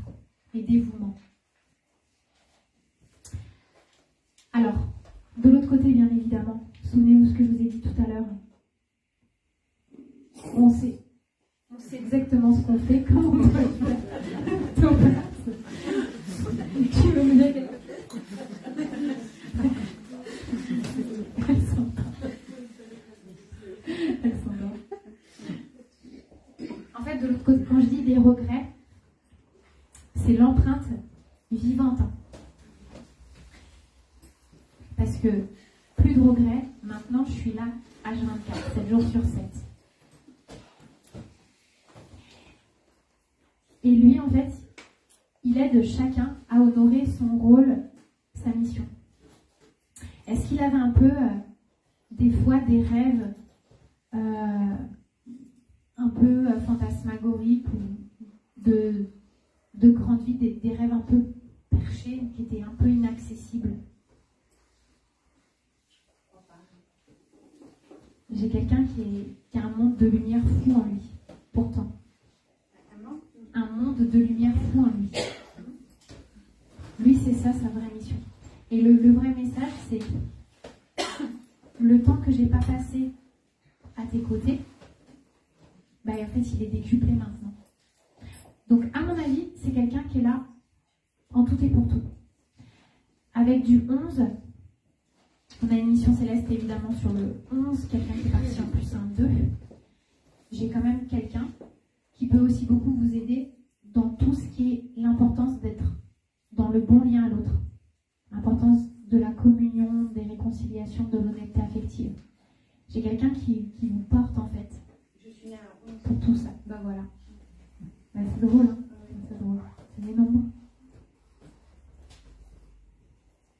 et dévouement. Alors, de l'autre côté, bien évidemment, souvenez-vous ce que je vous ai dit tout à l'heure. On sait exactement ce qu'on fait quand on doit être en place. Qui veut me dire quelque chose? Elles sont là. En fait, de l'autre côté, quand je dis des regrets, c'est l'empreinte vivante. Parce que plus de regrets, maintenant je suis là H24, 7 jours sur 7. Et lui, en fait, il aide chacun à honorer son rôle, sa mission. Est-ce qu'il avait un peu, des fois, des rêves un peu fantasmagoriques ou de grande vie, des rêves un peu perchés, qui étaient un peu inaccessibles? J'ai quelqu'un qui a un monde de lumière fou en lui, pourtant. Un monde de lumière fou en lui. Lui, c'est ça, sa vraie mission. Et le vrai message, c'est le temps que j'ai pas passé à tes côtés, bah, en fait, il est décuplé maintenant. Donc, à mon avis, c'est quelqu'un qui est là en tout et pour tout. Avec du 11, on a une mission céleste évidemment sur le 11, quelqu'un qui est parti en plus un 2. J'ai quand même quelqu'un qui peut aussi beaucoup vous aider dans tout ce qui est l'importance d'être dans le bon lien à l'autre. L'importance de la communion, des réconciliations, de l'honnêteté affective. J'ai quelqu'un qui vous porte en fait. Je suis née à 11. Pour tout ça. Ben voilà. Ben, c'est drôle, hein. C'est drôle. C'est les nombres.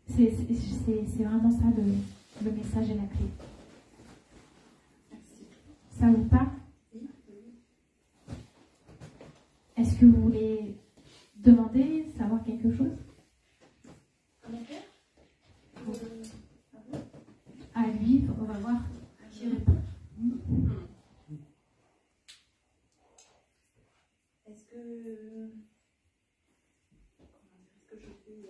C'est vraiment ça le message et la clé. Merci. Ça vous parle? Oui. Est-ce que vous voulez demander, savoir quelque chose? À mon père? À lui, on va voir qui répond. Est-ce que je peux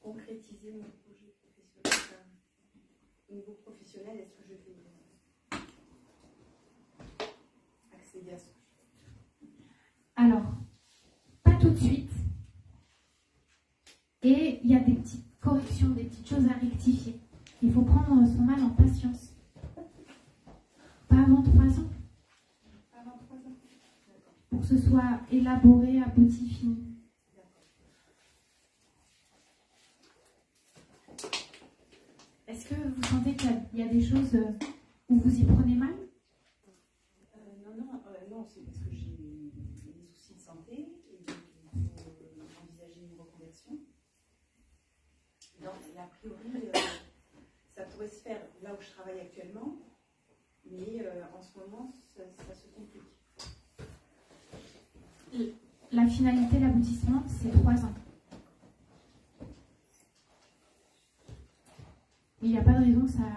concrétiser mon projet professionnel? Au niveau professionnel, est-ce que je peux accéder à ça? Alors, pas tout de suite. Et il y a des petites corrections, des petites choses à rectifier. Il faut prendre son mal en patience. Pas avant 3 ans. Pas avant 3 ans. Pour que ce soit élaboré, abouti, fini. Est-ce que vous sentez qu'il y a des choses où vous y prenez mal? Non, c'est parce que j'ai des soucis de santé et donc il faut envisager une reconversion. Donc, a priori, ça pourrait se faire là où je travaille actuellement, mais en ce moment, ça se complique. La finalité, l'aboutissement, c'est 3 ans. Il n'y a pas de raison que ça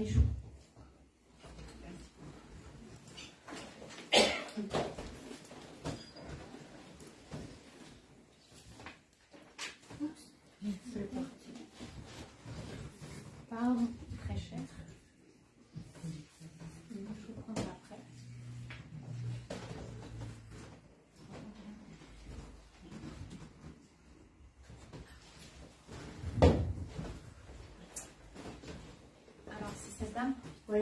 échoue. Pardon, très cher. dame. Oui.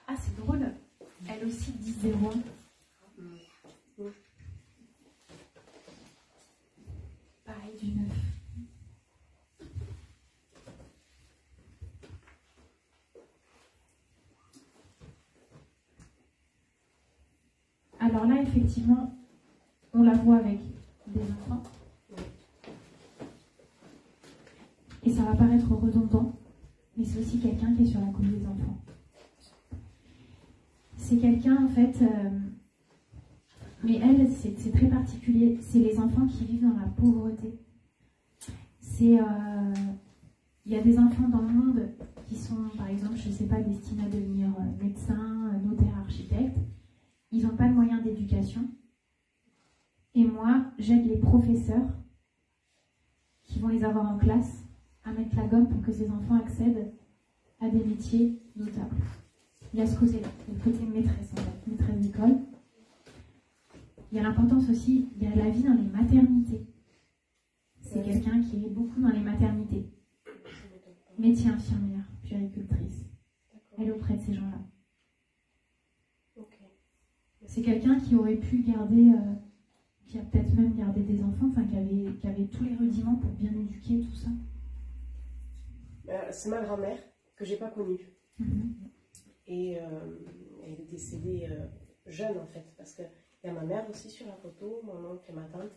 Ah, c'est drôle. Elle aussi dit 0. Pareil du 9. Alors là, effectivement, on la voit avec des enfants. Et ça va paraître redondant, mais c'est aussi quelqu'un qui est sur la couche des enfants. C'est quelqu'un, en fait, mais elle, c'est très particulier. C'est les enfants qui vivent dans la pauvreté. Il y a des enfants dans le monde qui sont, par exemple, je ne sais pas, destinés à devenir médecins, notaires, architectes. Ils n'ont pas de moyens d'éducation. Et moi, j'aide les professeurs qui vont les avoir en classe à mettre la gomme pour que ces enfants accèdent à des métiers notables. Il y a ce côté-là, le côté maîtresse, en fait, maîtresse d'école. Il y a l'importance aussi, il y a la vie dans les maternités. C'est quelqu'un qui est beaucoup dans les maternités. Métier infirmière, puéricultrice. Elle est auprès de ces gens-là. C'est quelqu'un qui aurait pu garder, qui a peut-être même gardé des enfants, enfin qui avait tous les rudiments pour bien éduquer tout ça. C'est ma grand-mère que j'ai pas connue. Et elle est décédée jeune en fait, parce qu'il y a ma mère aussi sur la photo, mon oncle et ma tante.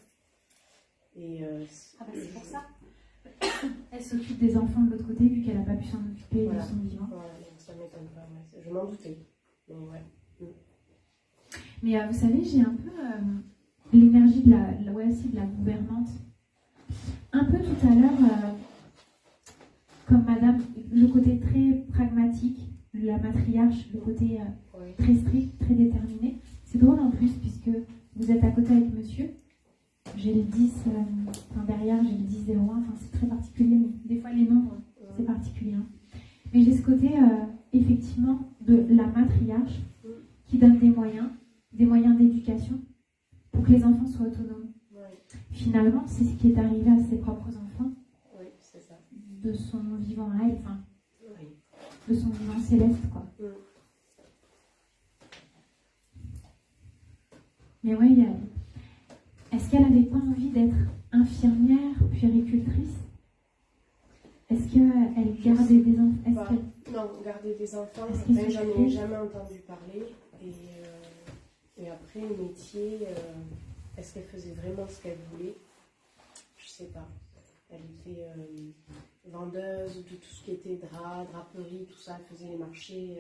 Et c'est pour ça. Elle s'occupe des enfants de l'autre côté, vu qu'elle n'a pas pu s'en occuper de son vivant. Voilà, donc ça m'étonne pas, je m'en doutais. Mais ouais. Mais vous savez, j'ai un peu l'énergie de la gouvernante. Un peu tout à l'heure, comme madame, le côté très pragmatique, la matriarche, le côté très strict, très déterminé. C'est drôle en plus, puisque vous êtes à côté avec monsieur. J'ai le 10, derrière j'ai le 10-01, enfin c'est très particulier, mais des fois les nombres, c'est particulier. Hein. Mais j'ai ce côté, effectivement, de la matriarche qui donne des moyens d'éducation pour que les enfants soient autonomes. Finalement, c'est ce qui est arrivé à ses propres enfants, c'est ça. De son vivant à elle, enfin, de son vivant céleste, quoi. Mais ouais, est-ce qu'elle n'avait pas envie d'être infirmière, puéricultrice? Est-ce qu'elle gardait des enfants? Non, garder des enfants, j'en ai jamais entendu parler. Et après, le métier, est-ce qu'elle faisait vraiment ce qu'elle voulait? Je sais pas. Elle était vendeuse de tout ce qui était drap, draperie, tout ça. Elle faisait les marchés,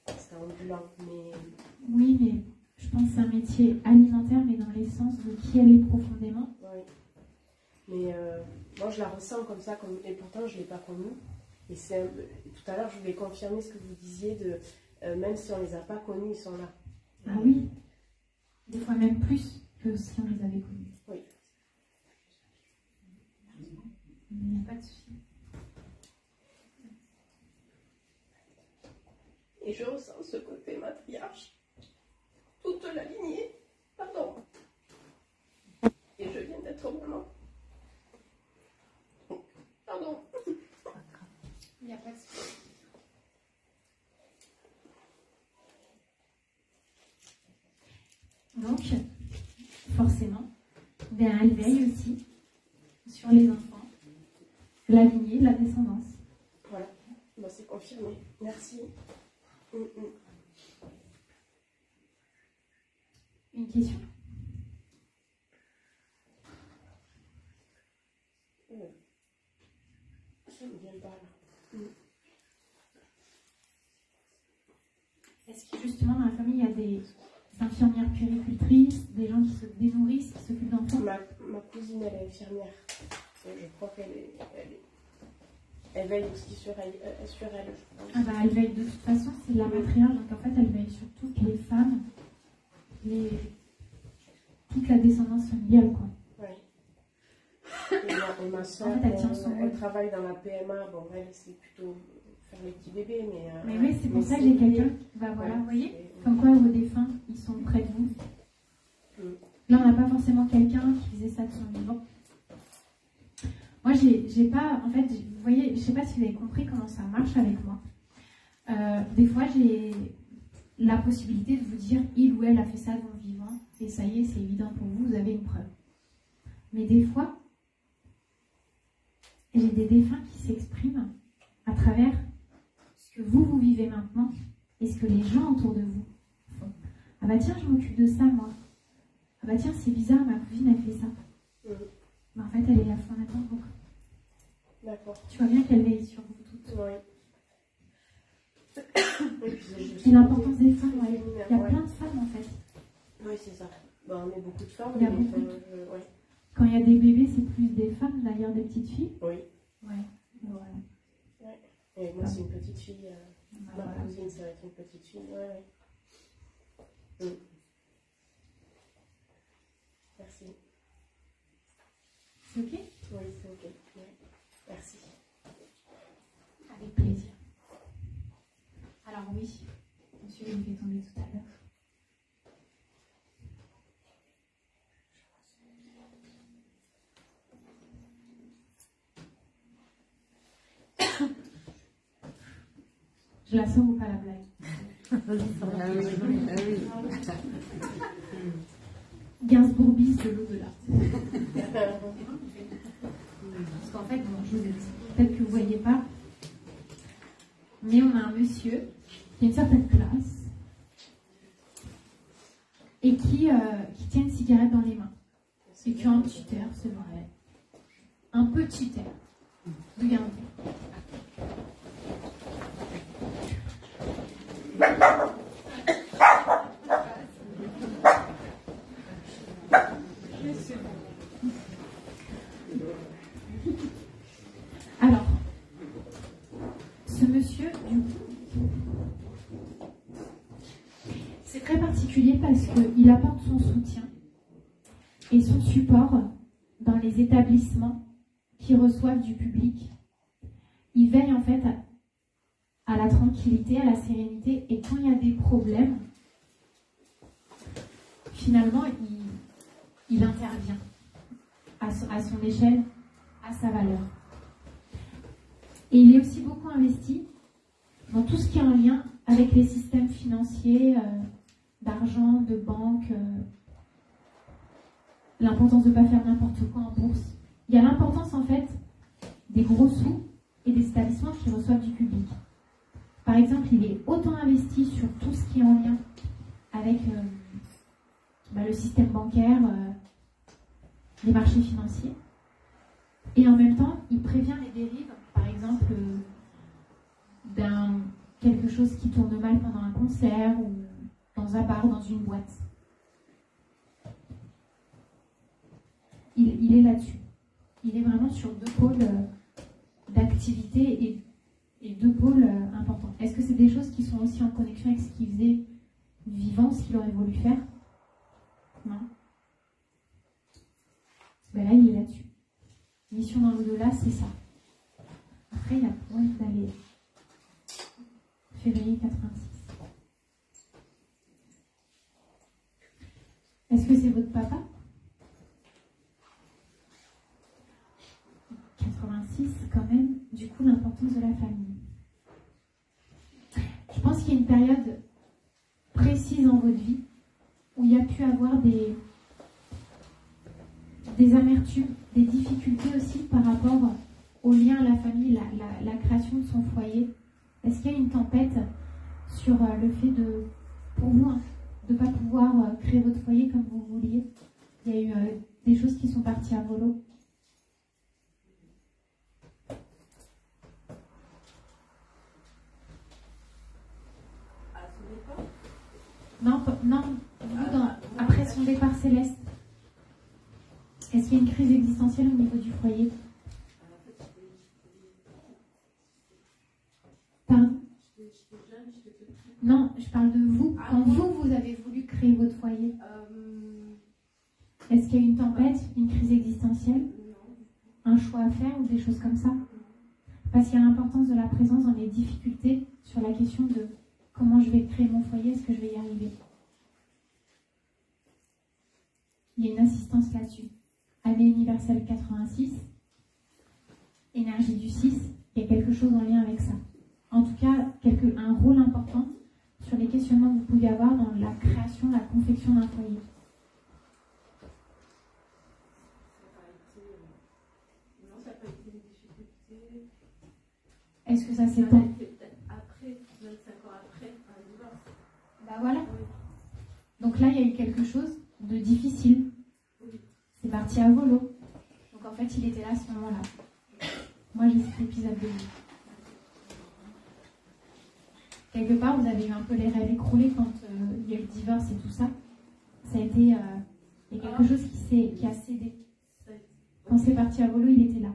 c'était ambulant. Mais... Oui, mais je pense que c'est un métier alimentaire, mais dans l'essence de qui elle est profondément. Oui. Mais moi, je la ressens comme ça, et pourtant, je ne l'ai pas connue. Et tout à l'heure, je voulais confirmer ce que vous disiez, même si on ne les a pas connus, ils sont là. Ah oui, des fois même plus que si on les avait connus. Oui. Il n'y a pas de souci. Et je ressens ce côté matriarche, toute la lignée, pardon. Et je viens d'être maman. Pardon. Il n'y a pas de souci. Donc, forcément, elle veille aussi sur les enfants, la lignée, la descendance. Voilà, c'est confirmé. Merci. Une question? Ça me vient pas là. Est-ce que justement dans la famille il y a des infirmières puéricultrices, des gens qui se dénourrissent, qui s'occupent d'enfants? Ma cousine, elle est infirmière. Et je crois elle veille aussi sur elle, je pense. Ah bah elle veille de toute façon, c'est la matriarche, donc en fait elle veille sur toutes les femmes, toute la descendance familiale, quoi. Oui. Et ma soeur, en fait, elle travaille dans la PMA, bon elle c'est plutôt faire les petits bébés, mais oui, c'est pour ça que j'ai quelqu'un qui va, voilà, vous voyez, comme quoi vos défunts, ils sont près de vous. Là on n'a pas forcément quelqu'un qui faisait ça de son vivant. Moi, j'ai pas, en fait, vous voyez, je sais pas si vous avez compris comment ça marche avec moi. Des fois, j'ai la possibilité de vous dire, il ou elle a fait ça de mon vivant, et ça y est, c'est évident pour vous, vous avez une preuve. Mais des fois, j'ai des défunts qui s'expriment à travers ce que vous vivez maintenant et ce que les gens autour de vous font. Ah bah tiens, je m'occupe de ça, moi. Ah bah tiens, c'est bizarre, ma cousine a fait ça. Mais en fait, elle est la fin maintenant, donc. D'accord. Tu vois bien qu'elle veille sur vous toutes. Oui. Et l'importance des femmes, ouais. Il y a plein de femmes, en fait. Oui, c'est ça. Bon, on est beaucoup de femmes. Il y a beaucoup. Quand il y a des bébés, c'est plus des femmes, d'ailleurs, des petites filles. Oui. Ouais. Voilà. Ouais. Et moi, c'est une petite fille. Ma voilà. cousine, ça va être une petite fille. Ouais, ouais. Merci. C'est ok? Oui, c'est ok. Ouais. Merci. Avec plaisir. Alors oui, monsieur, il me fait tomber tout à l'heure. Je la sors ou pas la blague? Vas-y, ça va. Gainsbourg bis de l'au-delà. Parce qu'en fait, bon, je vous ai dit, peut-être que vous ne voyez pas, mais on a un monsieur qui a une certaine classe et qui tient une cigarette dans les mains. Et qui a un petit air, c'est vrai. Un petit air de Gainsbourg. Alors, ce monsieur, du coup, c'est très particulier parce qu'il apporte son soutien et son support dans les établissements qui reçoivent du public. Il veille en fait à la tranquillité, à la sérénité, et quand il y a des problèmes, finalement, il intervient à son échelle, à sa valeur. Et il est aussi beaucoup investi dans tout ce qui est en lien avec les systèmes financiers, d'argent, de banque, l'importance de ne pas faire n'importe quoi en bourse. Il y a l'importance en fait des gros sous et des établissements qui reçoivent du public. Par exemple, il est autant investi sur tout ce qui est en lien avec le système bancaire, les marchés financiers, et en même temps, il prévient les dérives, par exemple, quelque chose qui tourne mal pendant un concert ou dans un bar, dans une boîte. Il est là-dessus. Il est vraiment sur deux pôles d'activité et deux pôles importants. Est-ce que c'est des choses qui sont aussi en connexion avec ce qu'il faisait vivant, ce qu'il aurait voulu faire? Non. Ben là, il est là-dessus. Mission dans l'au-delà, c'est ça. Après, il a pour d'aller février 86. Est-ce que c'est votre papa? 86, quand même, du coup, l'importance de la famille. Je pense qu'il y a une période précise en votre vie où il y a pu avoir des amertumes, des difficultés aussi par rapport au lien à la famille, la création de son foyer. Est-ce qu'il y a une tempête sur le fait de, pour vous, de ne pas pouvoir créer votre foyer comme vous vouliez? Il y a eu des choses qui sont parties à volo. Non, après son départ céleste. Est-ce qu'il y a une crise existentielle au niveau du foyer? Pardon? Non, je parle de vous. Quand vous avez voulu créer votre foyer. Est-ce qu'il y a une tempête, une crise existentielle? Un choix à faire ou des choses comme ça? Parce qu'il y a l'importance de la présence dans les difficultés sur la question de comment je vais créer mon foyer, est-ce que je vais y arriver? Il y a une insistance là-dessus. Année universelle 86, énergie du 6, il y a quelque chose en lien avec ça. En tout cas, un rôle important sur les questionnements que vous pouvez avoir dans la création, la confection d'un foyer. Non, ça n'a pas été une difficulté. Est-ce que ça s'est pas après, 25 ans après, un divorce. Bah voilà. Oui. Donc là, il y a eu quelque chose de difficile. Oui. C'est parti à volo. Donc en fait, il était là à ce moment-là. Moi, j'ai cet épisode de vie. Quelque part, vous avez eu un peu les rêves écroulés quand il y a eu le divorce et tout ça. Ça a été... il y a quelque chose qui a cédé. Quand c'est parti à volo, il était là.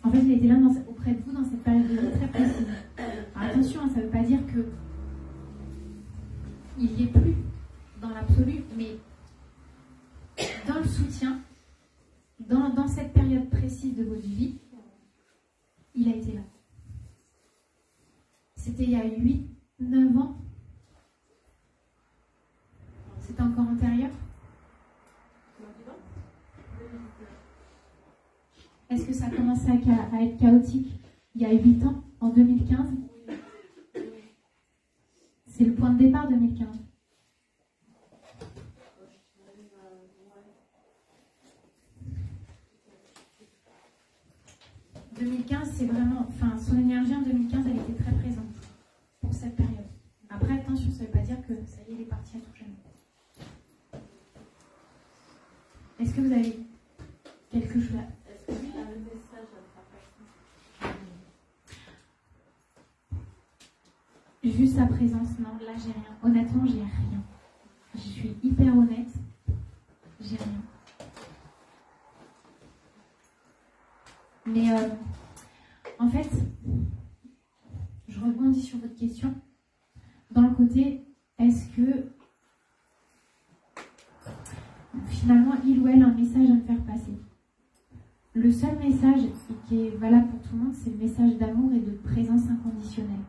En fait, il était là auprès de vous dans cette période de vie très précise. Alors, attention, ça ne veut pas dire que il n'y est plus dans l'absolu, mais dans le soutien, dans cette période précise de votre vie, il a été là. C'était il y a 8-9 ans. C'était encore antérieur. Est-ce que ça a commencé à être chaotique il y a 8 ans, en 2015? C'est le point de départ 2015. « 2015, c'est vraiment... Enfin, son énergie en 2015, elle était très présente pour cette période. Après, attention, ça ne veut pas dire que ça y est, il est parti à tout jamais. Est-ce que vous avez quelque chose à... Est-ce qu'il y a un message à faire? Juste sa présence, non, là j'ai rien. Honnêtement, j'ai rien. Je suis hyper honnête. J'ai rien. Mais en fait, je rebondis sur votre question. Dans le côté, est-ce que finalement il ou elle a un message à me faire passer? Le seul message qui est valable pour tout le monde, c'est le message d'amour et de présence inconditionnelle.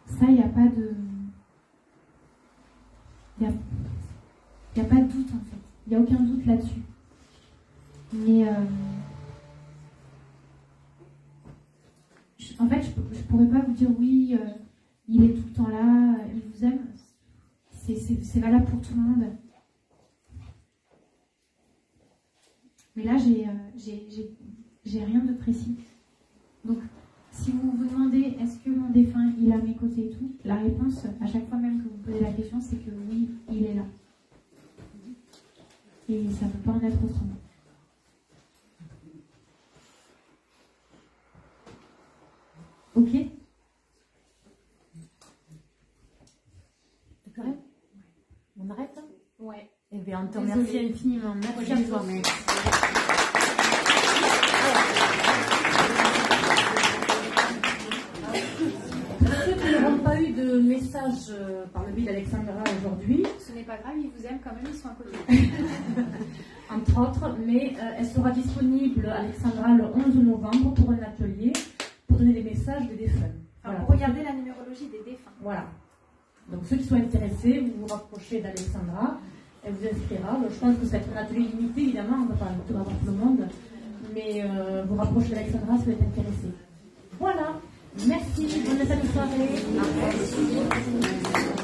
Ça, il n'y a pas de... Il n'y a pas de doute, en fait. Il n'y a aucun doute là-dessus. Mais... en fait, je ne pourrais pas vous dire, oui, il est tout le temps là, il vous aime. C'est valable pour tout le monde. Mais là, j'ai rien de précis. Donc, si vous vous demandez, est-ce que mon défunt, il est à mes côtés et tout, la réponse, à chaque fois même que vous posez la question, c'est que oui, il est là. Et ça ne peut pas en être autrement. Ok? C'est correct? On arrête? Ouais. Eh bien, on te remercie infiniment. Merci à toi. Ceux qui n'auront pas eu de message par le biais d'Alexandra aujourd'hui, Ce n'est pas grave, ils vous aiment quand même, ils sont à côté. entre autres, mais elle sera disponible, Alexandra, le 11 novembre pour un atelier pour donner des messages des défunts. Voilà. Pour regarder la numérologie des défunts. Voilà. Donc ceux qui sont intéressés, vous vous rapprochez d'Alexandra, elle vous inscrira. Je pense que ça va être un atelier limité, évidemment, on ne va pas tout avoir tout le monde, mais vous rapprochez d'Alexandra si vous êtes intéressé. Voilà. Merci, bonne fin de soirée. Merci.